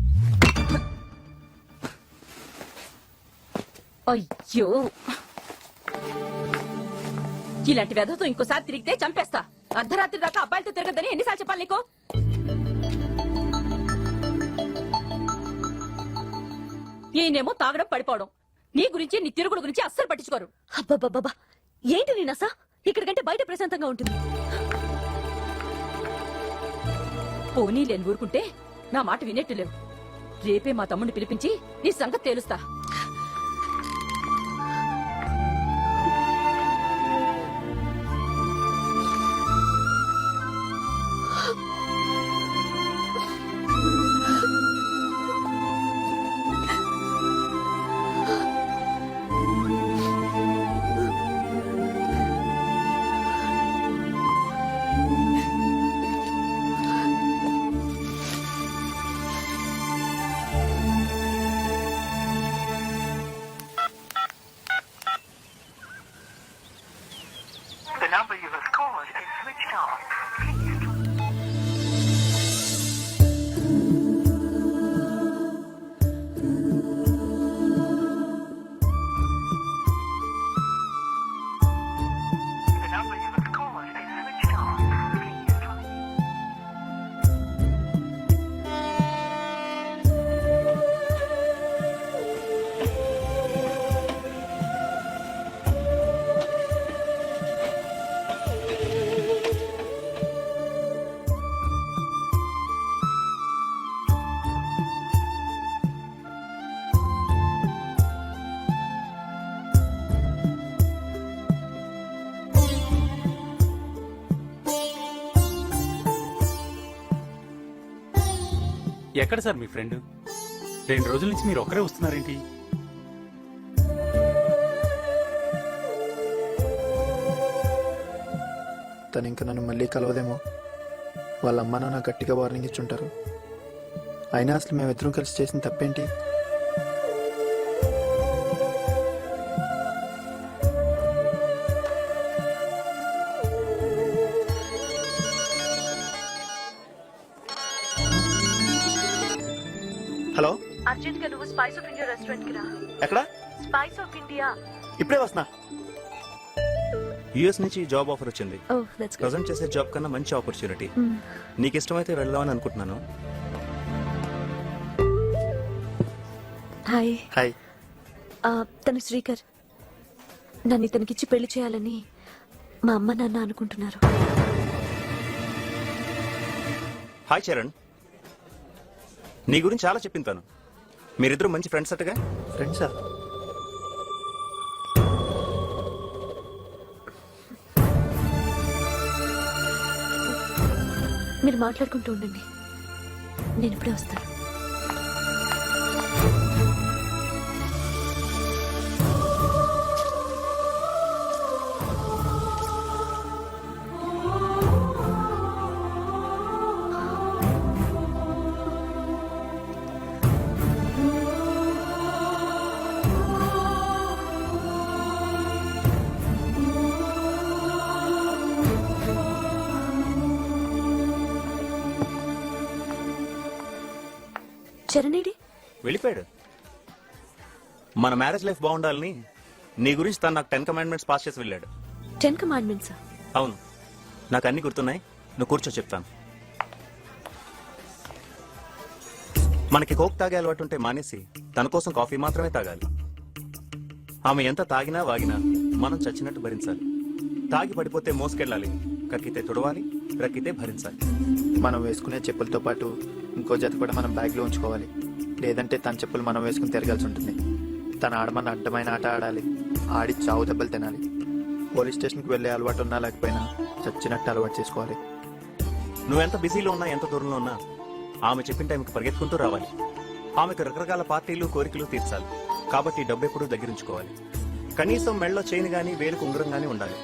అయ్యో, ఇలాంటి వెధతో ఇంకోసారి తిరిగితే చంపేస్తా. అర్ధరాత్రి దాకా అబ్బాయిలతో తిరగద్దని ఎన్నిసార్లు చెప్పాలి నీకు? ఈయనేమో తాగడం పడిపోవడం. నీ గురించి నీ తిరుగుడు గురించి అస్సలు పట్టించుకోరు. అబ్బబ్బబ్బా, ఏంటి నీ నస? ఇక్కడికంటే బయట ప్రశాంతంగా ఉంటుంది. పోనీ లేని ఊరుకుంటే నా మాట వినేట్టు లేవు. రేపే మా తమ్ముడిని పిలిపించి నీ సంగతి తేలుస్తా. ఎక్కడ సార్ మీ ఫ్రెండ్? 2 రోజుల నుంచి మీరు ఒక్కరే వస్తున్నారేంటి? తను ఇంకా నన్ను మళ్ళీ కలవదేమో. వాళ్ళ అమ్మ నాన్న గట్టిగా వార్నింగ్ ఇచ్చుంటారు. అయినా అసలు మేమిద్దరం కలిసి చేసిన తప్పేంటి? హలో, అర్జెంట్ గా నువ్వు స్పైస్ ఆఫ్ ఇండియా రెస్టారెంట్ కి రా. ఎక్కడ? Spice of India. ఇప్పుడే వస్తున్నా. యుఎస్ నుంచి జాబ్ ఆఫర్ వచ్చింది. Oh that's good. ప్రజెంట్ చేసే జాబ్ కన్నా మంచి ఆపర్చునిటీ. నీకు ఇష్టమైతే వెళ్దామని అనుకుంటున్నాను. హాయ్. హాయ్. తను శ్రీకర్. నన్ను ఇతనికిచ్చి పెళ్లి చేయాలని మా అమ్మ నాన్న అనుకుంటున్నారు. హాయ్ చరణ్, నీ గురించి చాలా చెప్పింతాను. మీరిద్దరు మంచి ఫ్రెండ్స్ అట్టుగా. ఫ్రెండ్సా? మీరు మాట్లాడుకుంటూ ఉండండి, నేను ఇప్పుడే వస్తాను. చరణేడి వెళ్ళిపోయాడు. మన మ్యారేజ్ లైఫ్ బాగుండాలని నీ గురించి తను నాకు 10 కమాండ్మెంట్స్ పాస్ చేసి వెళ్ళాడు. 10 కమాండ్మెంట్స్? అవును, నాకు అన్ని గుర్తున్నాయి. నువ్వు కూర్చో చెప్తాను. మనకి కోక్ తాగే అలవాటు ఉంటే మానేసి తన కోసం కాఫీ మాత్రమే తాగాలి. ఆమె ఎంత తాగినా వాగినా మనం చచ్చినట్టు భరించాలి. తాగి పడిపోతే మోసుకెళ్ళాలి, కక్కితే తుడవాలి, రక్కితే భరించాలి. మనం వేసుకునే చెప్పులతో పాటు ఇంకో జత కూడా మనం బ్యాగ్లో ఉంచుకోవాలి. లేదంటే తన చెప్పులు మనం వేసుకుని తిరగాల్సి ఉంటుంది. తన ఆడమన్న అడ్డమైన ఆట ఆడాలి, ఆడి చావు దెబ్బలు తినాలి. పోలీస్ స్టేషన్కి వెళ్ళే అలవాటు ఉన్నా లేకపోయినా చచ్చినట్టు అలవాటు చేసుకోవాలి. నువ్వెంత బిజీలో ఉన్నా, ఎంత దూరంలో ఉన్నా ఆమె చెప్పిన టైంకి పరిగెత్తుకుంటూ రావాలి. ఆమెకు రకరకాల పార్టీలు, కోరికలు తీర్చాలి. కాబట్టి డబ్బు ఎప్పుడూ దగ్గరించుకోవాలి. కనీసం మెళ్ళలో చైన్ గానీ, వేలుకు ఉంగరం గానీ ఉండాలి.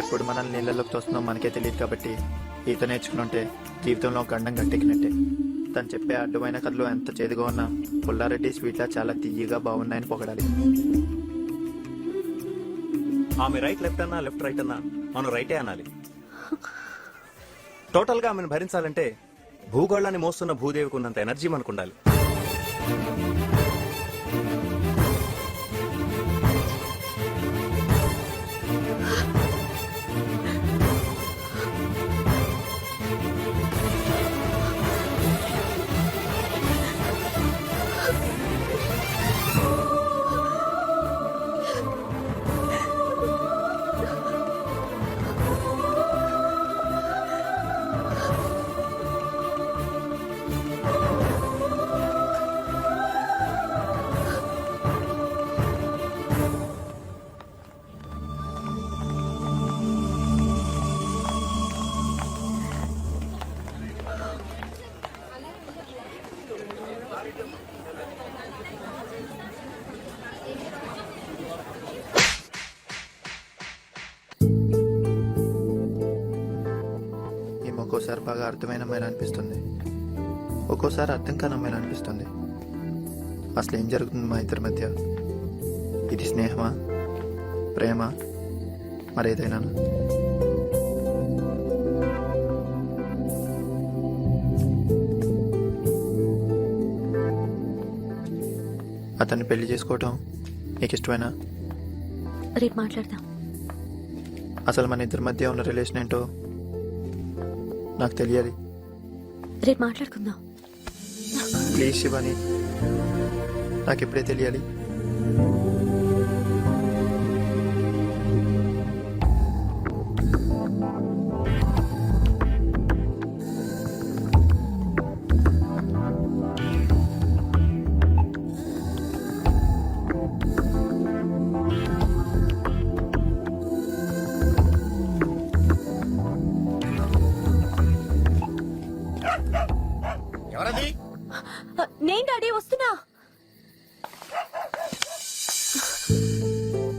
ఎప్పుడు మనల్ని నీళ్ళలోకి తోస్తుందో మనకే తెలియదు. కాబట్టి ఈత నేర్చుకుని ఉంటే జీవితంలో గండం గట్టెక్కినట్టే. తను చెప్పే అడ్డమైన కథలు ఎంత చేదుగా ఉన్నా పుల్లారెడ్డి స్వీట్లా చాలా తీయగా బాగున్నాయని పొగడాలి. ఆమె రైట్ లెఫ్ట్ అన్నా, లెఫ్ట్ రైట్ అన్నా మనం రైటే అనాలి. టోటల్ గా ఆమెను భరించాలంటే భూగోళాన్ని మోస్తున్న భూదేవికి ఉన్నంత ఎనర్జీ మనకు ఉండాలి. ఒక్కోసారి బాగా అర్థమైన అమ్మాయిని అనిపిస్తుంది, ఒక్కోసారి అర్థం కాని అమ్మాయిని అనిపిస్తుంది. అసలు ఏం జరుగుతుంది మా ఇద్దరి మధ్య? ఇది స్నేహమా, ప్రేమ, మరేదైనా? అతన్ని పెళ్లి చేసుకోవటం నీకు ఇష్టమేనా? రేపు మాట్లాడదాం. అసలు మన ఇద్దరి మధ్య ఉన్న రిలేషన్ ఏంటో నాకు తెలియాలి. రేపు మాట్లాడుకుందాం. ప్లీజ్ శివాని, నాకు ఇప్పుడే తెలియాలి.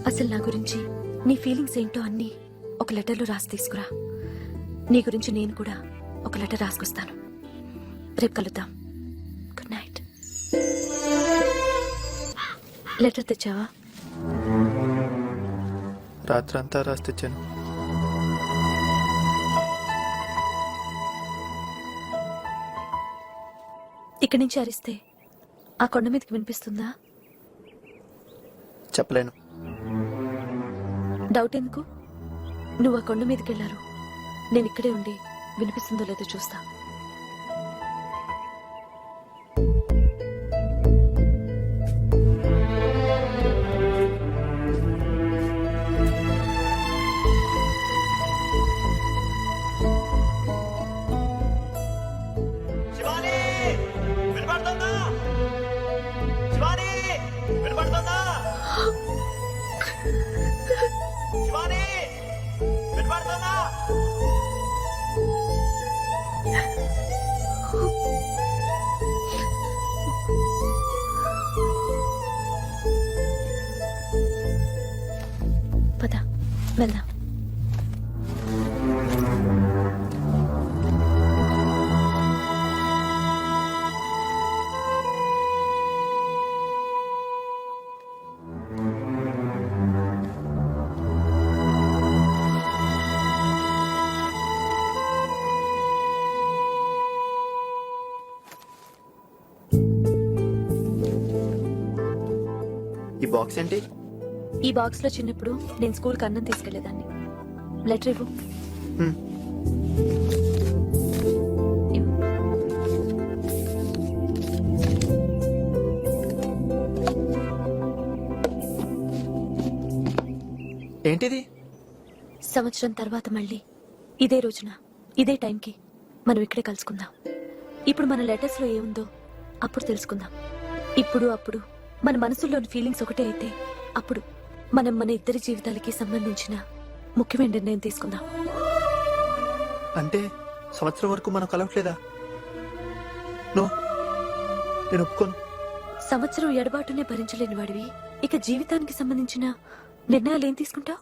అసలు నా గురించి నీ ఫీలింగ్స్ ఏంటో అన్నీ ఒక లెటర్లో రాసి తీసుకురా. నీ గురించి నేను కూడా ఒక లెటర్ రాసుకొస్తాను. రేపు కలుద్దాం. Good night. లెటర్ తెచ్చావా? రాత్రంతా రాసి తెచ్చాను. ఇక్కడి నుంచి అరిస్తే ఆ కొండ మీదకి వినిపిస్తుందా? చెప్పలేను. డౌట్ ఎందుకు? నువ్వు ఆ కొండ మీదకి వెళ్ళారు, నేను ఇక్కడే ఉండి వినిపిస్తుందో లేదో చూస్తా. పద వెళ్దాం. ఈ బాక్స్ ఏంటి? ఈ బాక్స్ లో చిన్నప్పుడు నేను స్కూల్కి అన్నం తీసుకెళ్లేదాన్ని. లెటర్ ఇవ్వు. హ్మ్. ఇవ్వు. ఏంటిది? సంవత్సరం తర్వాత మళ్ళీ ఇదే రోజున ఇదే టైంకి మనం ఇక్కడే కలుసుకుందాం. ఇప్పుడు మన లెటర్స్ లో ఏముందో అప్పుడు తెలుసుకుందాం. ఇప్పుడు అప్పుడు మన మనసులోని ఫీలింగ్స్ ఒకటే అయితే అప్పుడు మనం మన ఇద్దరి జీవితాలకి సంబంధించిన ముఖ్యమైన నిర్ణయం తీసుకుందాం. అంటే సంవత్సరం వరకు మనం కలవట్లేదా? నో, నేను ఒప్పుకోను. సంవత్సరం ఎడబాటునే భరించలేని వాడివి ఇక జీవితానికి సంబంధించిన నిర్ణయాలు ఏం తీసుకుంటావు?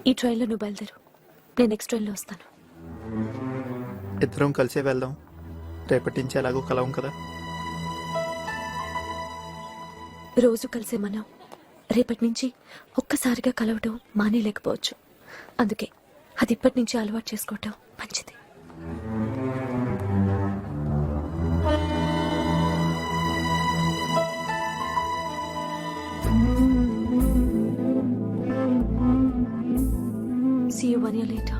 ఈ ట్రైన్లో నువ్వు బయలుదేరు, నేను నెక్స్ట్ ట్రైన్లో వస్తాను. ఇద్దరం కలిసే వెళ్దాం. రేపటి నుంచి ఎలాగో కలవం కదా. రోజు కలిసే మనం రేపటి నుంచి ఒక్కసారిగా కలవటం మానేలేకపోవచ్చు. అందుకే అది ఇప్పటి నుంచి అలవాటు చేసుకోవటం మంచిది. See you 1 year later.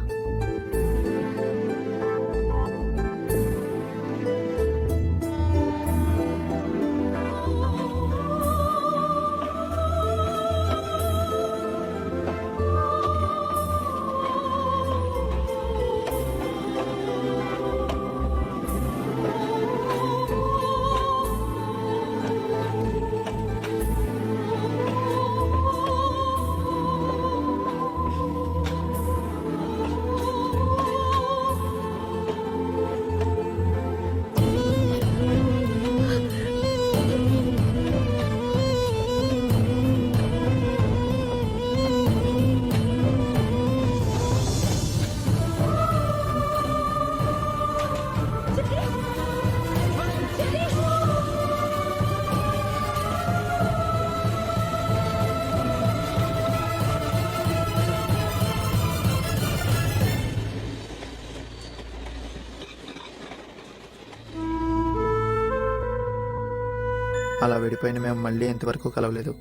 అలా విడిపోయిన మేము మళ్ళీ ఇంతవరకు కలవలేదు.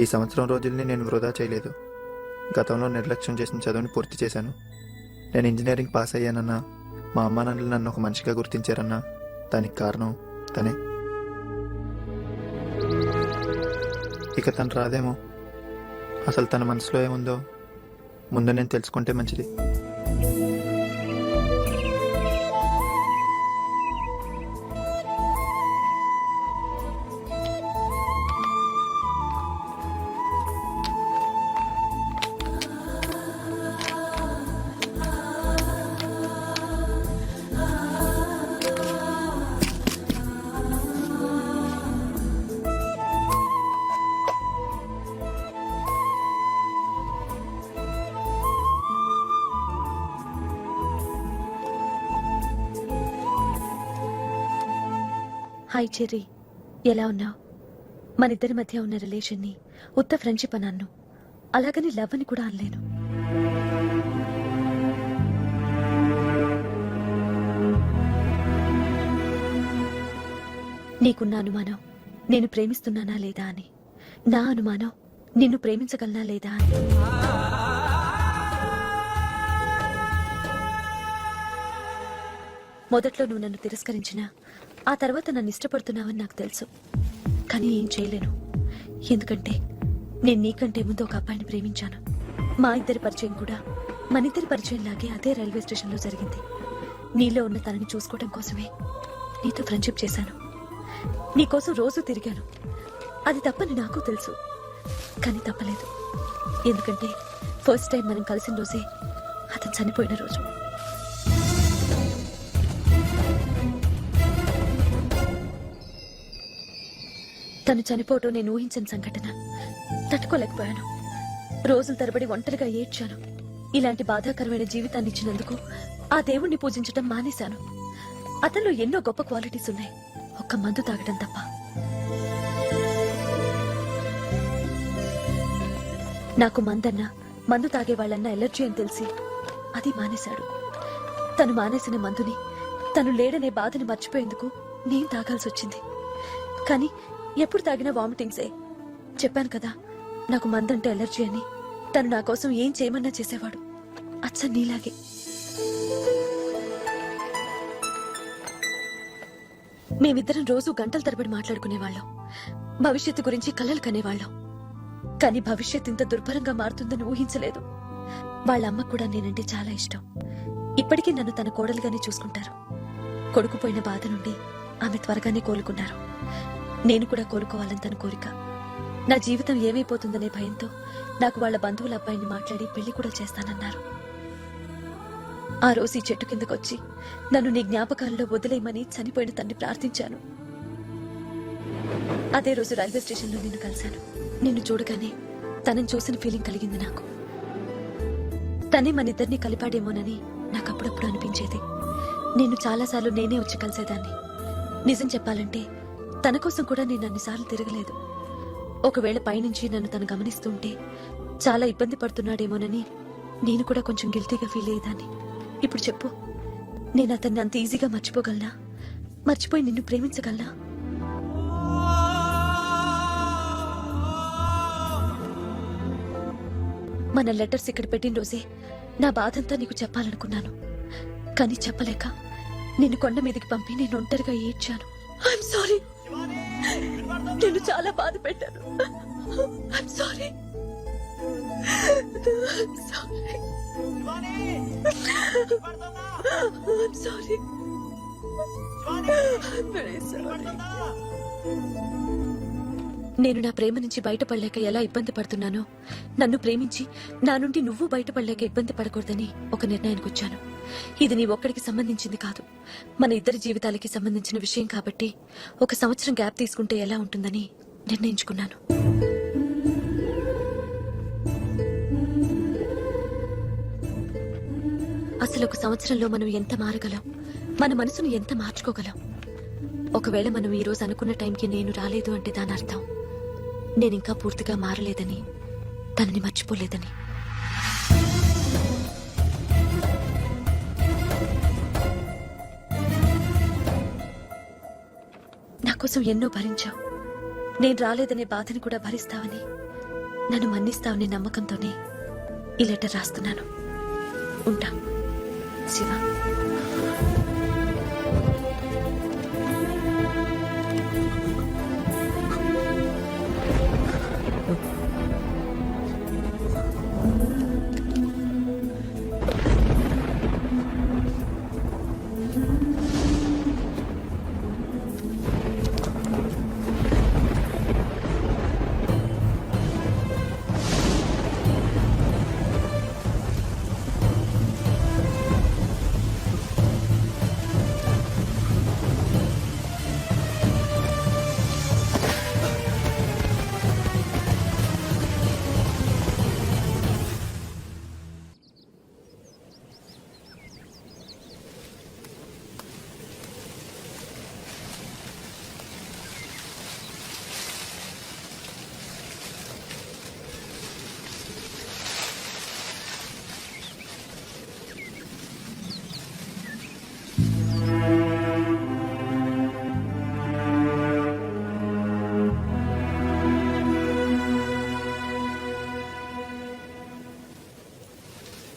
ఈ సంవత్సరం రోజుల్ని నేను వృధా చేయలేదు. గతంలో నిర్లక్ష్యం చేసిన చదువుని పూర్తి చేశాను. నేను ఇంజనీరింగ్ పాస్ అయ్యానన్నా, మా అమ్మా నాన్నలు నన్ను ఒక మనిషిగా గుర్తించారన్నా దానికి కారణం తనే. ఇక తను రాదేమో. అసలు తన మనసులో ఏముందో ముందు నేను తెలుసుకుంటే మంచిది. హాయ్ చెర్రీ, ఎలా ఉన్నావు? మనిద్దరి మధ్య ఉన్న రిలేషన్ని ఉత్త ఫ్రెండ్షిప్ అని అన్ను, అలాగని లవ్ అని కూడా అనలేను. నీకున్న అనుమానం నేను ప్రేమిస్తున్నానా లేదా అని, నా అనుమానం నిన్ను ప్రేమించగలనా లేదా అని. మొదట్లో నువ్వు నన్ను తిరస్కరించినా ఆ తర్వాత నన్ను ఇష్టపడుతున్నావని నాకు తెలుసు. కానీ ఏం చేయలేను, ఎందుకంటే నేను నీకంటే ముందు ఒక అబ్బాయిని ప్రేమించాను. మా ఇద్దరి పరిచయం కూడా మనిద్దరి పరిచయం లాగే అదే రైల్వే స్టేషన్లో జరిగింది. నీలో ఉన్న తనని చూసుకోవడం కోసమే నీతో ఫ్రెండ్షిప్ చేశాను. నీకోసం రోజు తిరిగాను. అది తప్పని నాకు తెలుసు, కానీ తప్పలేదు. ఎందుకంటే ఫస్ట్ టైం మనం కలిసిన రోజే అతను చనిపోయిన రోజు. తను చనిపోవటం నేను ఊహించిన సంఘటన. తట్టుకోలేకపోయాను. రోజుల తరబడి ఒంటరిగా ఏడ్చాను. ఇలాంటి బాధాకరమైన జీవితాన్ని ఇచ్చినందుకు ఆ దేవుణ్ణి పూజించటం మానేశాను. అతనిలో ఎన్నో గొప్ప క్వాలిటీస్ ఉన్నాయి, ఒక్క మందు తాగటం తప్ప. నాకు మందన్నా మందు తాగే వాళ్ళన్నా ఎలర్జీ అని తెలిసి అది మానేశాడు. తను మానేసిన మందుని, తను లేడనే బాధని మర్చిపోయేందుకు నేను తాగాల్సి వచ్చింది. కానీ ఎప్పుడు తాగినా వామిటింగ్సే. చెప్పాను కదా నాకు మందంటే ఎలర్జీ అని. తను నా కోసం ఏం చేయమన్నా చేసేవాడు, అచ్చ నీలాగే. మేమిద్దరం రోజు గంటల తరబడి మాట్లాడుకునేవాళ్ళం. భవిష్యత్తు గురించి కలలు కనేవాళ్ళం. కానీ భవిష్యత్ ఇంత దుర్భరంగా మారుతుందని ఊహించలేదు. వాళ్ళ అమ్మ కూడా నేనంటే చాలా ఇష్టం. ఇప్పటికీ నన్ను తన కోడలుగానే చూసుకుంటారు. కొడుకుపోయిన బాధ నుండి ఆమె త్వరగానే కోలుకున్నారు. నేను కూడా కోలుకోవాలని తన కోరిక. నా జీవితం ఏమైపోతుందనే భయంతో నాకు వాళ్ళ బంధువుల అబ్బాయిని మాట్లాడి పెళ్లి కూడా చేస్తానన్నారు. ఆ రోజు ఈ చెట్టు కిందకొచ్చి నన్ను నీ జ్ఞాపకాల్లో వదిలేయమని చనిపోయిన తన్ని ప్రార్థించాను. అదే రోజు రైల్వే స్టేషన్లో నిన్ను కలిశాను. నిన్ను చూడగానే తనని చూసిన ఫీలింగ్ కలిగింది నాకు. తనే మనిద్దరినీ కలిపాడేమోనని నాకు అప్పుడప్పుడు అనిపించేది. నేను చాలాసార్లు నేనే వచ్చి కలిసేదాన్ని. నిజం చెప్పాలంటే తన కోసం కూడా నేను అన్నిసార్లు తిరగలేదు. ఒకవేళ పైనుంచి నన్ను తను గమనిస్తుంటే చాలా ఇబ్బంది పడుతున్నాడేమోనని నేను కూడా కొంచెం గిల్టీగా ఫీల్ అయ్యేదాన్ని. ఇప్పుడు చెప్పు, నేను అతన్ని అంత ఈజీగా మర్చిపోగలనా? మర్చిపోయి నిన్ను ప్రేమించగలనా? మన లెటర్స్ ఇక్కడ పెట్టిన రోజే నా బాధంతా నీకు చెప్పాలనుకున్నాను. కానీ చెప్పలేక నిన్ను కొండ మీదకి పంపి నేను ఒంటరిగా ఏడ్చాను. ఐఎమ్ సారీ, నేను చాలా బాధ పెట్టాను. I'm sorry. నేను నా ప్రేమ నుంచి బయటపడలేక ఎలా ఇబ్బంది పడుతున్నానో, నన్ను ప్రేమించి నా నుండి నువ్వు బయటపడలేక ఇబ్బంది పడకూడదని ఒక నిర్ణయానికి వచ్చాను. ఇది నీ ఒక్కడికి సంబంధించింది కాదు, మన ఇద్దరి జీవితాలకి సంబంధించిన విషయం కాబట్టి 1 సంవత్సరం గ్యాప్ తీసుకుంటే ఎలా ఉంటుందని నిర్ణయించుకున్నాను. అసలు 1 సంవత్సరంలో మనం ఎంత మారగలం, మన మనసును ఎంత మార్చుకోగలం? ఒకవేళ మనం ఈ రోజు అనుకున్న టైంకి నేను రాలేదు అంటే దాని అర్థం నేనింకా పూర్తిగా మారలేదని, తనని మర్చిపోలేదని. నా కోసం ఎన్నో భరించావు, నేను రాలేదనే బాధని కూడా భరిస్తావని, నన్ను మన్నిస్తావని నమ్మకంతోనే ఈ లెటర్ రాస్తున్నాను. ఉంటా శివ.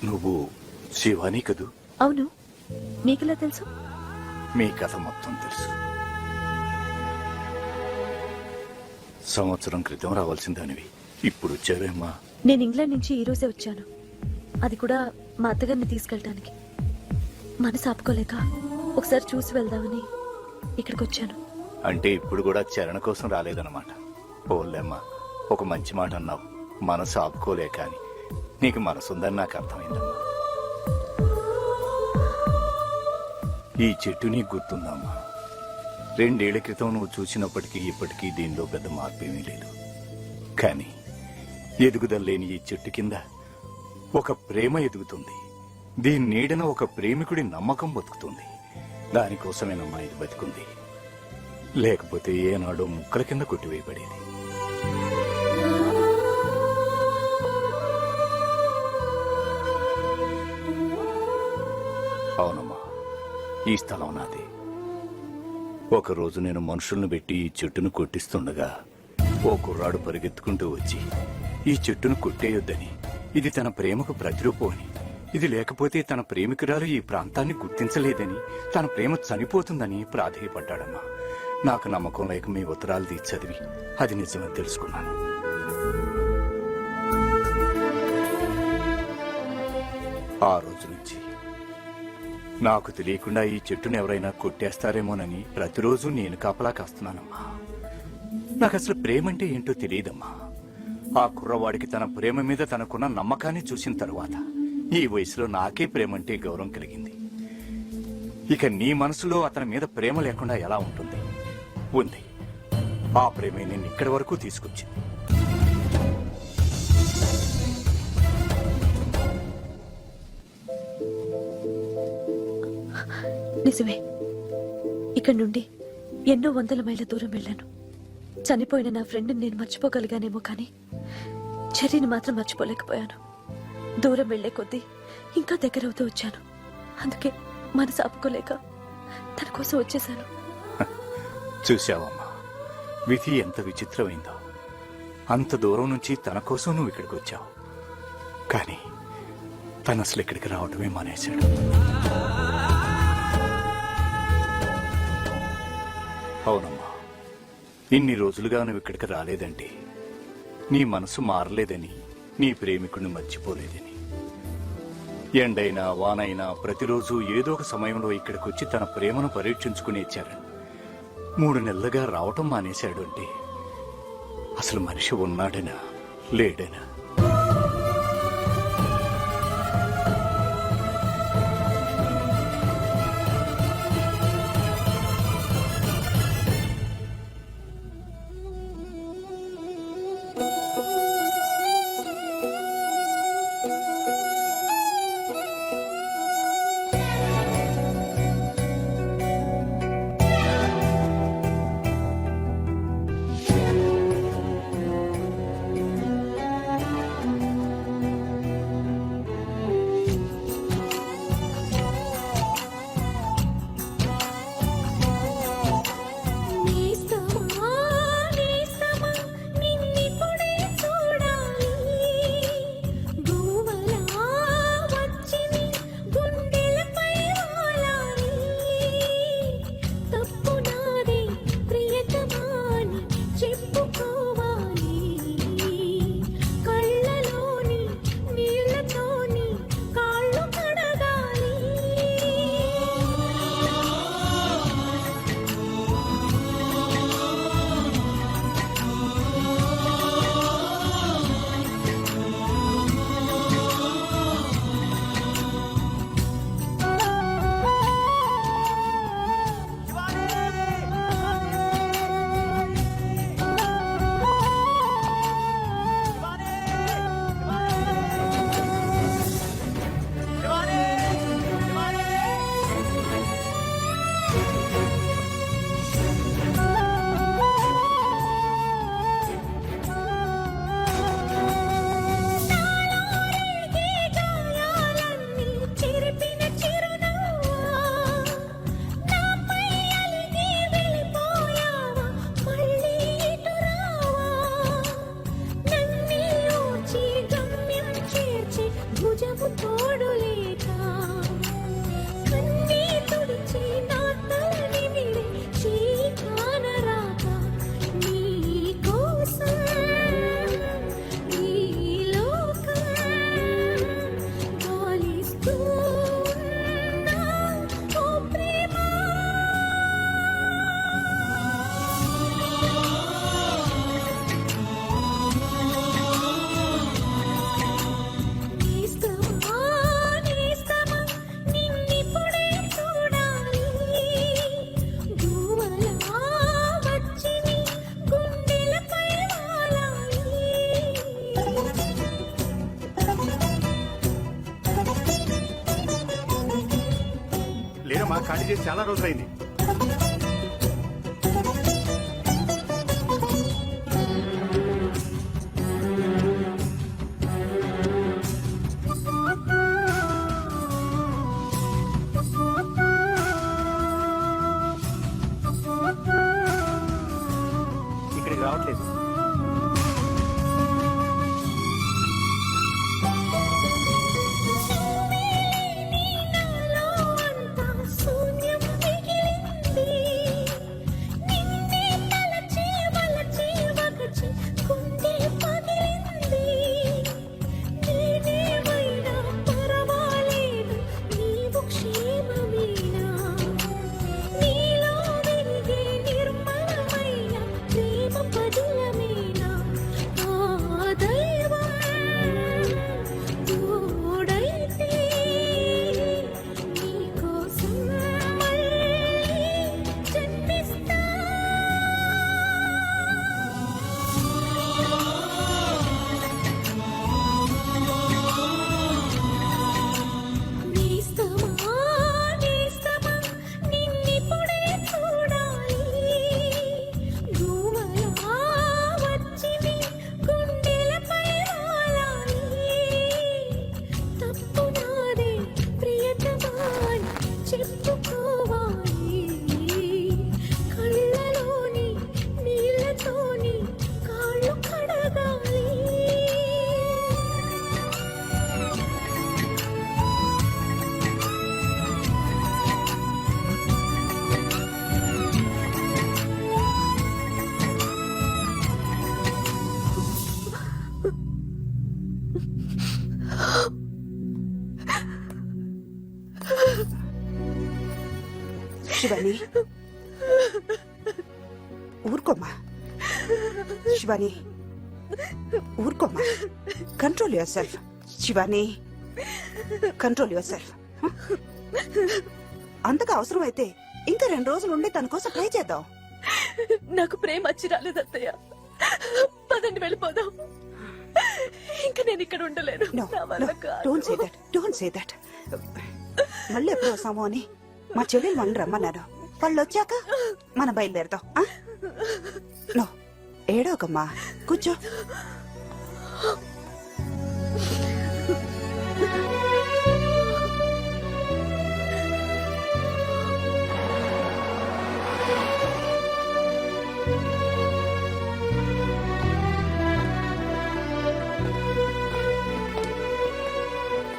నువ్వు శివాని కదూ? అవును, నీకెలా తెలుసు? మీ కథ మొత్తం తెలుసు. సంవత్సరం క్రితం రావాల్సిందానివి, ఇప్పుడు వచ్చావేమ్మా? నేను ఇంగ్లాండ్ నుంచి ఈ రోజే వచ్చాను. అది కూడా మా అత్తగారిని తీసుకెళ్ళటానికి. మనసు ఆపుకోలేక ఒకసారి చూసి వెళ్దామని ఇక్కడికి వచ్చాను. అంటే ఇప్పుడు కూడా చరణ కోసం రాలేదన్నమాట. పోలేమ్మా, ఒక మంచి మాట అన్నావు, మనసు ఆపుకోలేక అని. నీకు మనసుందని నాకు అర్థమైందమ్మా. ఈ చెట్టు నీకు గుర్తుందమ్మా? 2 ఏళ్ల క్రితం నువ్వు చూసినప్పటికీ ఇప్పటికీ దీనిలో పెద్ద మార్పు ఏమీ లేదు. కానీ ఎదుగుదల లేని ఈ చెట్టు కింద ఒక ప్రేమ ఎదుగుతుంది. దీని నీడన ఒక ప్రేమికుడి నమ్మకం బతుకుతుంది. దానికోసమేనమ్మా ఇది బతికుంది. లేకపోతే ఏనాడో ముక్కల కింద కొట్టివేయబడేది. అవునమ్మా, ఈ స్థలం నాది. ఒకరోజు నేను మనుషులను పెట్టి ఈ చెట్టును కొట్టిస్తుండగా ఓ కుర్రాడు పరిగెత్తుకుంటూ వచ్చి ఈ చెట్టును కొట్టేయొద్దని, ఇది తన ప్రేమకు ప్రతిరూపం అని, ఇది లేకపోతే తన ప్రేమికురాలు ఈ ప్రాంతాన్ని గుర్తించలేదని, తన ప్రేమ చనిపోతుందని ప్రాధేయపడ్డాడమ్మా. నాకు నమ్మకం లేక మీ ఉత్తరాలు తీసి చదివి అది నిజమని తెలుసుకున్నాను. ఆ రోజు నుంచి నాకు తెలియకుండా ఈ చెట్టును ఎవరైనా కొట్టేస్తారేమోనని ప్రతిరోజు నేను కాపలా కాస్తున్నానమ్మా. నాకు అసలు ప్రేమంటే ఏంటో తెలియదమ్మా. ఆ కుర్రవాడికి తన ప్రేమ మీద తనకున్న నమ్మకాన్ని చూసిన తరువాత ఈ వయసులో నాకే ప్రేమంటే గౌరవం కలిగింది. ఇక నీ మనసులో అతని మీద ప్రేమ లేకుండా ఎలా ఉంటుంది? ఉంది. ఆ ప్రేమే నేను ఇక్కడి వరకు తీసుకొచ్చింది. నిజమే, ఇక్కడి నుండి ఎన్నో వందల మైళ్ళ దూరం వెళ్ళాను. చనిపోయిన నా ఫ్రెండ్ని నేను మర్చిపోగలిగానేమో కానీ చెర్రీని మాత్రం మర్చిపోలేకపోయాను. దూరం వెళ్లే కొద్దీ ఇంకా దగ్గరవుతూ వచ్చాను. అందుకే మనసు ఆపుకోలేక తన కోసం వచ్చేశాను. చూశావమ్మా, విధి ఎంత విచిత్రమైందో. అంత దూరం నుంచి తన కోసం నువ్వు ఇక్కడికి వచ్చావు, కానీ తను అసలు ఇక్కడికి రావటమే మానేశాడు. అవునమ్మా, ఇన్ని రోజులుగా నువ్వు ఇక్కడికి రాలేదంటే నీ మనసు మారలేదని, నీ ప్రేమికుడిని మర్చిపోలేదని. ఎండైనా వానైనా ప్రతిరోజు ఏదో ఒక సమయంలో ఇక్కడికి వచ్చి తన ప్రేమను పరీక్షించుకుని ఇచ్చారని 3 నెలలుగా రావటం మానేశాడు అంటే అసలు మనిషి ఉన్నాడనా లేడనా? తోడు లేక కన్నీ తుడిచి నా తలని విడి చీకాన రాక నీ కోసం ఈ లోకం గాలిస్తూ ఉన్నా ఓ ప్రేమ. నేస్తమా నేస్తమా నిన్నిప్పుడే చూడాలి గువ్వలా వచ్చి నీ గుండెలపై వాలాలి. లేదమ్మా ఖాళీ చేసి చాలా రోజులైంది. ఇక్కడికి రావట్లేదు. నాలో అంతా శూన్యం మిగిలింది. నిన్నే తలచి వలచి వగచి గుండె పగిలింది. నేనేమైనా పరవాలేదు నీవు క్షేమమేనా. నీలో వెలిగే నిర్మలమైన ప్రేమ పదిలమేనా. ఆ దైవం తోడైతే నీకోసం మళ్ళీ జన్మిస్తా. నేస్తమా నేస్తమా నిన్నిప్పుడే చూడాలి గువ్వలా వచ్చి నీ గుండెలపై వాలాలి. తప్పు నాదే ప్రియతమా అని చెప్పుకోవాలి. కళ్ళలోని నీళ్ళతోని కాళ్ళు కడగాలి. శివాని ఊరుకోమ్మా. శివాని ఊరుకోమ్మా. Control yourself. Shivani control yourself. అంతగా అవసరమైతే ఇంకా 2 రోజులు ఉండి తన కోసం ట్రై చేద్దాం. నాకు ప్రేమ వచ్చి రాలేదు అత్తయ్య. పదండి వెళ్ళిపోదాం. ఇంకా నేను ఇక్కడ ఉండలేను. నా వల్ల కాదు. Don't say that. మళ్ళీ ఎప్పుడు వస్తామో అని మా చెల్లెలు వాళ్ళని రమ్మన్నారు. వాళ్ళు వచ్చాక మనం బయలుదేరదాం. నో ఏడోకమ్మా, కూర్చో.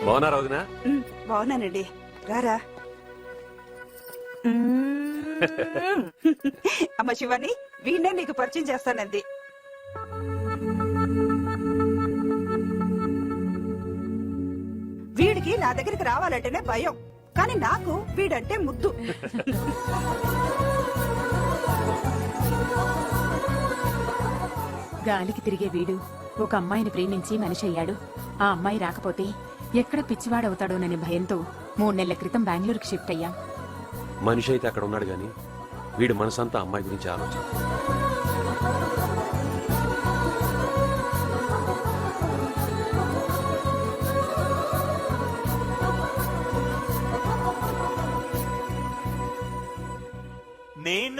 బాగున్నారా వదినా? బాగున్నానండి. రారా. అమ్మ శివాని, వీణ్ణే నీకు పరిచయం చేస్తానంది. వీడికి నా దగ్గరికి రావాలంటేనే భయం, కానీ నాకు వీడంటే ముద్దు. గాలికి తిరిగే వీడు ఒక అమ్మాయిని ప్రేమించి మనిషి అయ్యాడు. ఆ అమ్మాయి రాకపోతే ఎక్కడ పిచ్చివాడవుతాడోననే భయంతో 3 నెలల క్రితం బెంగళూరుకి షిఫ్ట్ అయ్యాం. మనిషి అయితే అక్కడ ఉన్నాడు గాని వీడి మనసంతా అమ్మాయి గురించి ఆలోచన.